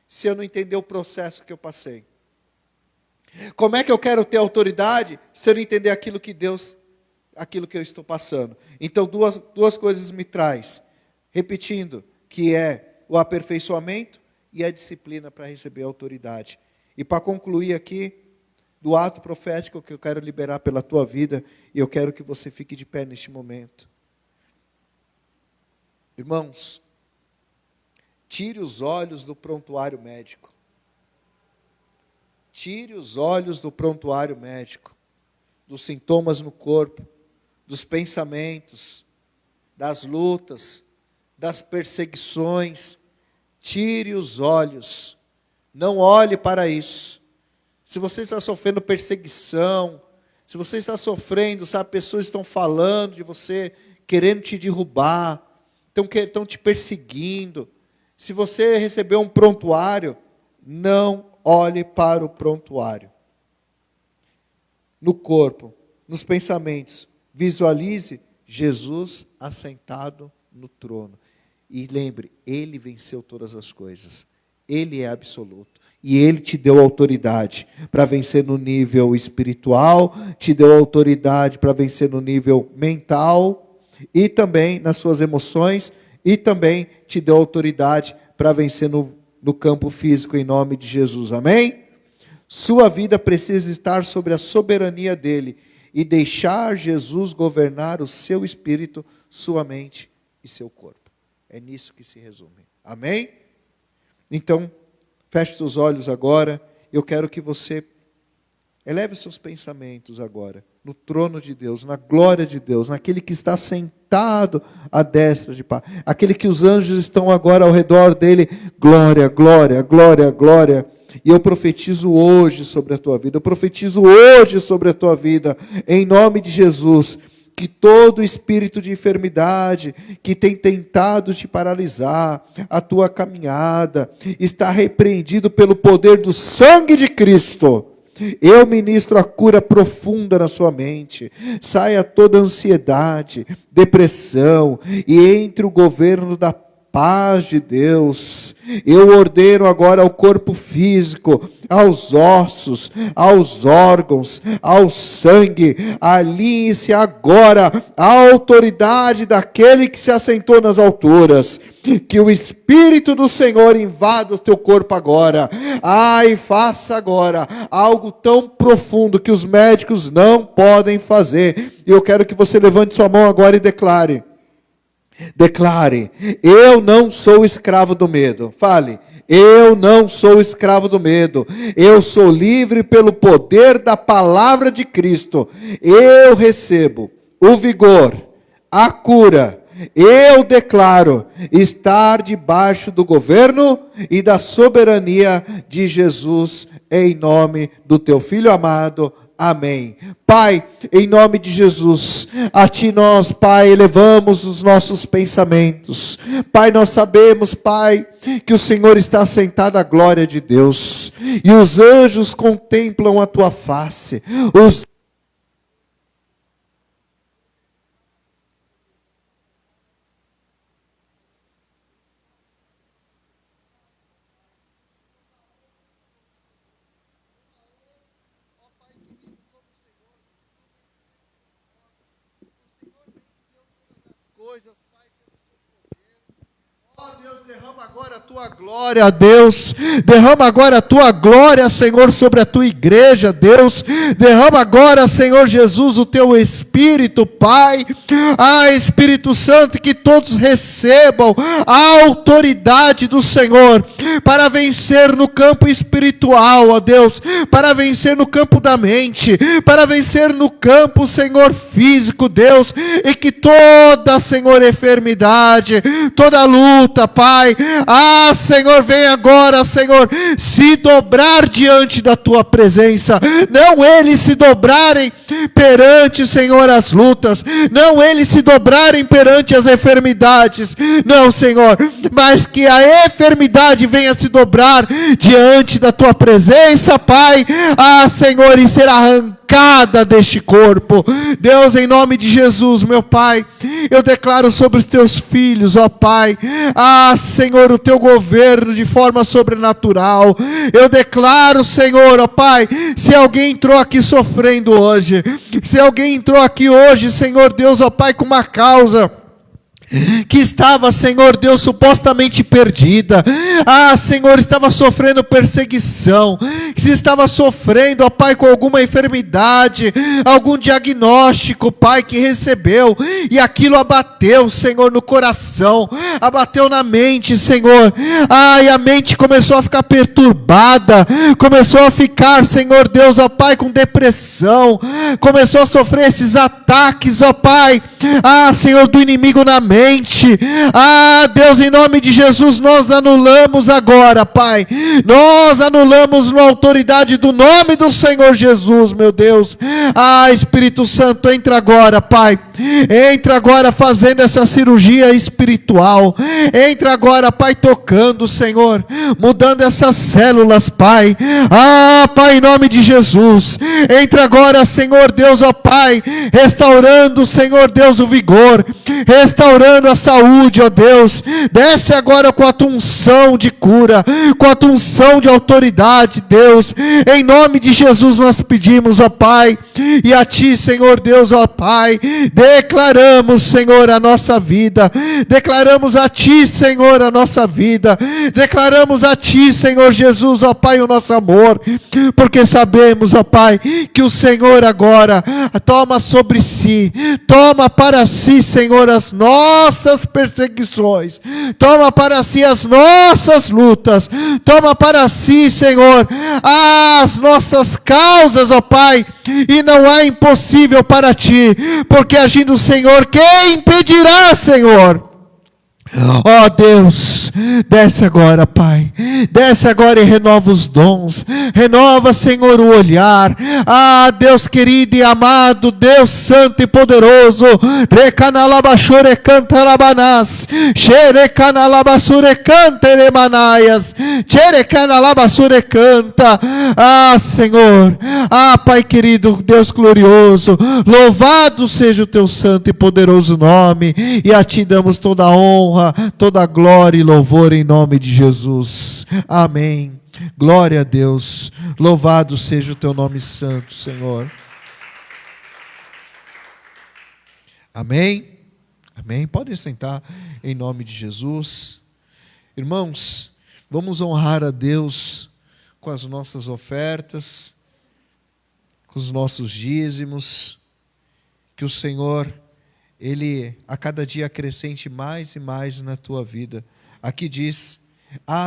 se eu não entender o processo que eu passei? Como é que eu quero ter autoridade se eu não entender aquilo que eu estou passando? Então, duas coisas me traz. Repetindo, que é o aperfeiçoamento e a disciplina para receber a autoridade. E para concluir aqui, do ato profético que eu quero liberar pela tua vida, e eu quero que você fique de pé neste momento. Irmãos, tire os olhos do prontuário médico. Tire os olhos do prontuário médico, dos sintomas no corpo, dos pensamentos, das lutas, das perseguições. Tire os olhos. Não olhe para isso. Se você está sofrendo perseguição, se você está sofrendo, sabe, pessoas estão falando de você, querendo te derrubar, estão te perseguindo. Se você recebeu um prontuário, não olhe para o prontuário. No corpo, nos pensamentos, visualize Jesus assentado no trono. E lembre, Ele venceu todas as coisas. Ele é absoluto. E Ele te deu autoridade para vencer no nível espiritual, te deu autoridade para vencer no nível mental, e também nas suas emoções, e também te deu autoridade para vencer no campo físico, em nome de Jesus. Amém? Sua vida precisa estar sobre a soberania dEle, e deixar Jesus governar o seu espírito, sua mente e seu corpo. É nisso que se resume. Amém? Então, feche seus olhos agora. Eu quero que você eleve seus pensamentos agora no trono de Deus, na glória de Deus, naquele que está sentado à destra de Pai, aquele que os anjos estão agora ao redor dele. Glória, glória, glória, glória. E eu profetizo hoje sobre a tua vida, eu profetizo hoje sobre a tua vida, em nome de Jesus, que todo espírito de enfermidade que tem tentado te paralisar, a tua caminhada, está repreendido pelo poder do sangue de Cristo. Eu ministro a cura profunda na sua mente, saia toda ansiedade, depressão, e entre o governo da paz de Deus. Eu ordeno agora ao corpo físico, aos ossos, aos órgãos, ao sangue, alinhe-se agora a autoridade daquele que se assentou nas alturas. Que o Espírito do Senhor invada o teu corpo agora. E faça agora algo tão profundo que os médicos não podem fazer. E eu quero que você levante sua mão agora e declare. Declare, eu não sou escravo do medo. Fale, eu não sou escravo do medo. Eu sou livre pelo poder da palavra de Cristo. Eu recebo o vigor, a cura. Eu declaro estar debaixo do governo e da soberania de Jesus, em nome do teu Filho amado. Amém. Pai, em nome de Jesus, a Ti nós, Pai, elevamos os nossos pensamentos. Pai, nós sabemos, Pai, que o Senhor está sentado à glória de Deus, e os anjos contemplam a Tua face. Deus, derrama agora a tua glória, Deus, derrama agora a tua glória, Senhor, sobre a tua igreja, Deus, derrama agora, Senhor Jesus, o teu Espírito, Pai, Espírito Santo, que todos recebam a autoridade do Senhor, para vencer no campo espiritual, ó Deus, para vencer no campo da mente, para vencer no campo, Senhor, físico, Deus, e que toda, Senhor, enfermidade, toda luta, Pai. Senhor, vem agora, Senhor, se dobrar diante da tua presença. Não eles se dobrarem perante, Senhor, as lutas. Não eles se dobrarem perante as enfermidades. Não, Senhor, mas que a enfermidade venha se dobrar diante da tua presença, Pai. Senhor, e ser arrancada deste corpo. Deus, em nome de Jesus, meu Pai, eu declaro sobre os teus filhos, ó Pai, Senhor, o teu governo de forma sobrenatural. Eu declaro, Senhor, ó Pai, se alguém entrou aqui sofrendo hoje, se alguém entrou aqui hoje, Senhor Deus, ó Pai, com uma causa que estava, Senhor Deus, supostamente perdida, Senhor, estava sofrendo perseguição, que estava sofrendo, ó Pai, com alguma enfermidade, algum diagnóstico, Pai, que recebeu, e aquilo abateu, Senhor, no coração, abateu na mente, Senhor, e a mente começou a ficar perturbada, começou a ficar, Senhor Deus, ó Pai, com depressão, começou a sofrer esses ataques, ó Pai, Senhor, do inimigo na mente. Deus, em nome de Jesus, nós anulamos agora, Pai, nós anulamos na autoridade do nome do Senhor Jesus, meu Deus. Espírito Santo, entra agora, Pai, entra agora fazendo essa cirurgia espiritual, entra agora, Pai, tocando, Senhor, mudando essas células, Pai, Pai, em nome de Jesus, entra agora, Senhor Deus, ó Pai, restaurando, Senhor Deus, o vigor, restaurando a saúde, ó Deus. Desce agora com a tua unção de cura, com a tua unção de autoridade, Deus. Em nome de Jesus nós pedimos, ó Pai, e a ti, Senhor Deus, ó Pai, declaramos, Senhor, a nossa vida, declaramos a ti, Senhor, a nossa vida, declaramos a ti, Senhor Jesus, ó Pai, o nosso amor, porque sabemos, ó Pai, que o Senhor agora toma sobre si, toma para si, Senhor, as nossas perseguições, toma para si as nossas lutas, toma para si, Senhor, as nossas causas, ó Pai, e não há impossível para ti, porque agindo o Senhor, quem impedirá, Senhor? Deus, desce agora, Pai, desce agora e renova os dons, renova, Senhor, o olhar, Deus querido e amado, Deus santo e poderoso, recanalabashure cantarabanás, xerecanalabasure canteremanaias, xerecanalabasure canta, Senhor, Pai querido, Deus glorioso, louvado seja o teu santo e poderoso nome, e a ti damos toda a honra, toda a glória e louvor em nome de Jesus. Amém. Glória a Deus. Louvado seja o teu nome santo, Senhor. Amém. Amém. Podem sentar em nome de Jesus. Irmãos, vamos honrar a Deus com as nossas ofertas, com os nossos dízimos, que o Senhor, Ele a cada dia acrescente mais e mais na tua vida. Aqui diz,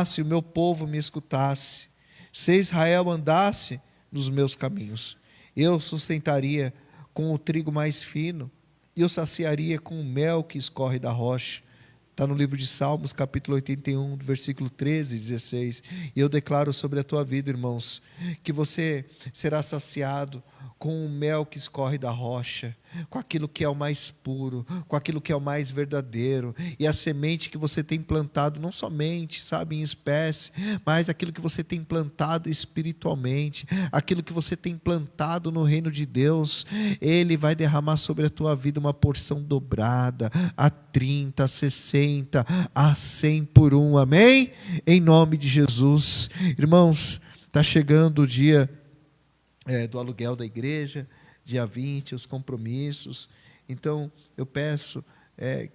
se o meu povo me escutasse, se Israel andasse nos meus caminhos, eu sustentaria com o trigo mais fino, e eu saciaria com o mel que escorre da rocha. Está no livro de Salmos, capítulo 81, versículo 13 e 16. E eu declaro sobre a tua vida, irmãos, que você será saciado com o mel que escorre da rocha, com aquilo que é o mais puro, com aquilo que é o mais verdadeiro, e a semente que você tem plantado, não somente, sabe, em espécie, mas aquilo que você tem plantado espiritualmente, aquilo que você tem plantado no reino de Deus, Ele vai derramar sobre a tua vida uma porção dobrada, a 30, a 60, a 100 por um, amém? Em nome de Jesus. Irmãos, está chegando o dia do aluguel da igreja, dia 20, os compromissos. Então, eu peço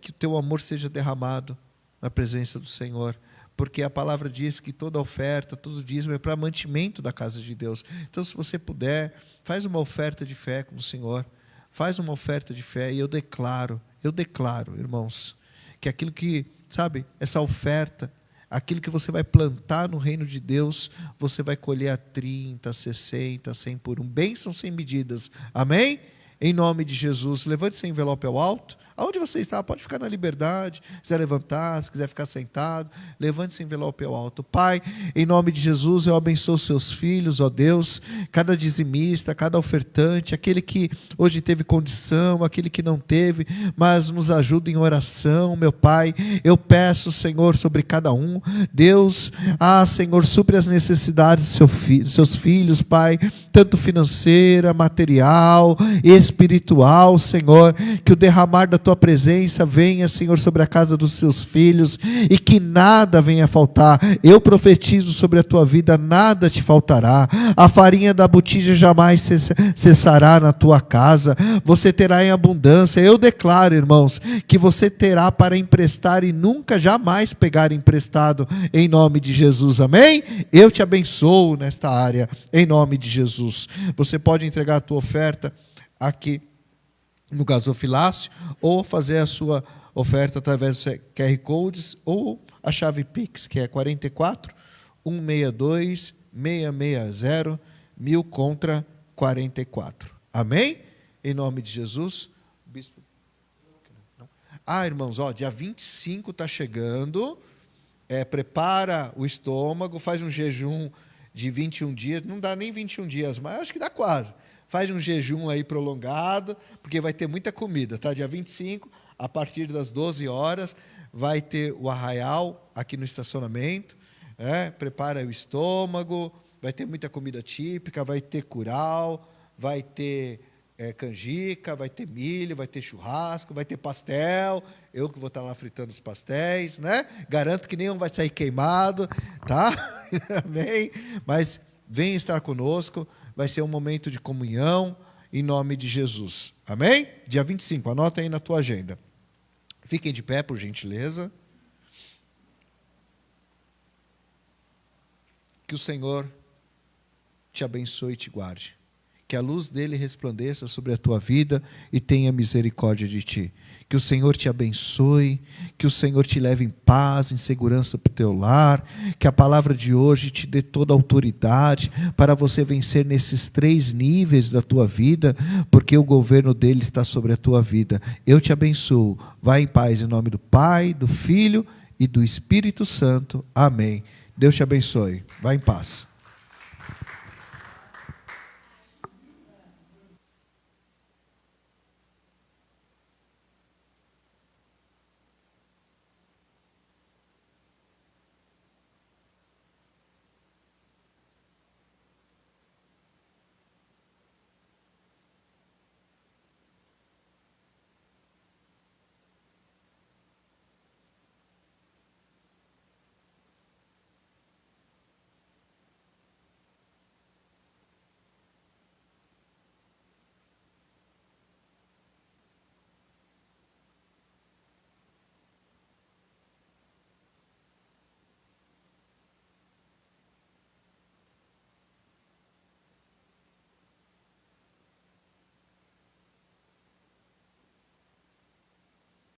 que o teu amor seja derramado na presença do Senhor, porque a palavra diz que toda oferta, todo dízimo é para mantimento da casa de Deus. Então, se você puder, faz uma oferta de fé com o Senhor, faz uma oferta de fé, e eu declaro, irmãos, que aquilo que, sabe, essa oferta, aquilo que você vai plantar no reino de Deus, você vai colher a 30, 60, 100 por um. Bênçãos sem medidas. Amém? Em nome de Jesus. Levante seu envelope ao alto. Aonde você está, pode ficar na liberdade. Se quiser levantar, se quiser ficar sentado, levante esse envelope ao alto. Pai, em nome de Jesus, eu abençoo os seus filhos, ó Deus, cada dizimista, cada ofertante, aquele que hoje teve condição, aquele que não teve, mas nos ajuda em oração, meu Pai. Eu peço, Senhor, sobre cada um. Deus, Senhor, supre as necessidades dos seus filhos, Pai, tanto financeira, material, espiritual, Senhor, que o derramar da Tua presença venha, Senhor, sobre a casa dos seus filhos, e que nada venha a faltar. Eu profetizo sobre a tua vida, nada te faltará, a farinha da botija jamais cessará na tua casa, você terá em abundância. Eu declaro, irmãos, que você terá para emprestar e nunca jamais pegar emprestado, em nome de Jesus, amém? Eu te abençoo nesta área, em nome de Jesus. Você pode entregar a tua oferta aqui no gasofilácio, ou fazer a sua oferta através do QR Codes, ou a chave Pix, que é 44 162 660 1000 contra 44. Amém? Em nome de Jesus. Bispo. Irmãos, dia 25 está chegando. Prepara o estômago, faz um jejum de 21 dias. Não dá nem 21 dias, mas acho que dá quase. Faz um jejum aí prolongado, porque vai ter muita comida, tá? Dia 25, a partir das 12 horas, vai ter o arraial aqui no estacionamento. Prepara o estômago, vai ter muita comida típica, vai ter curau, vai ter canjica, vai ter milho, vai ter churrasco, vai ter pastel. Eu que vou estar lá fritando os pastéis, né? Garanto que nenhum vai sair queimado, tá? Amém? Mas venha estar conosco. Vai ser um momento de comunhão, em nome de Jesus. Amém? Dia 25, anota aí na tua agenda. Fiquem de pé, por gentileza. Que o Senhor te abençoe e te guarde. Que a luz dele resplandeça sobre a tua vida e tenha misericórdia de ti. Que o Senhor te abençoe, que o Senhor te leve em paz, em segurança para o teu lar, que a palavra de hoje te dê toda a autoridade para você vencer nesses 3 níveis da tua vida, porque o governo dele está sobre a tua vida. Eu te abençoo. Vai em paz em nome do Pai, do Filho e do Espírito Santo. Amém. Deus te abençoe. Vai em paz.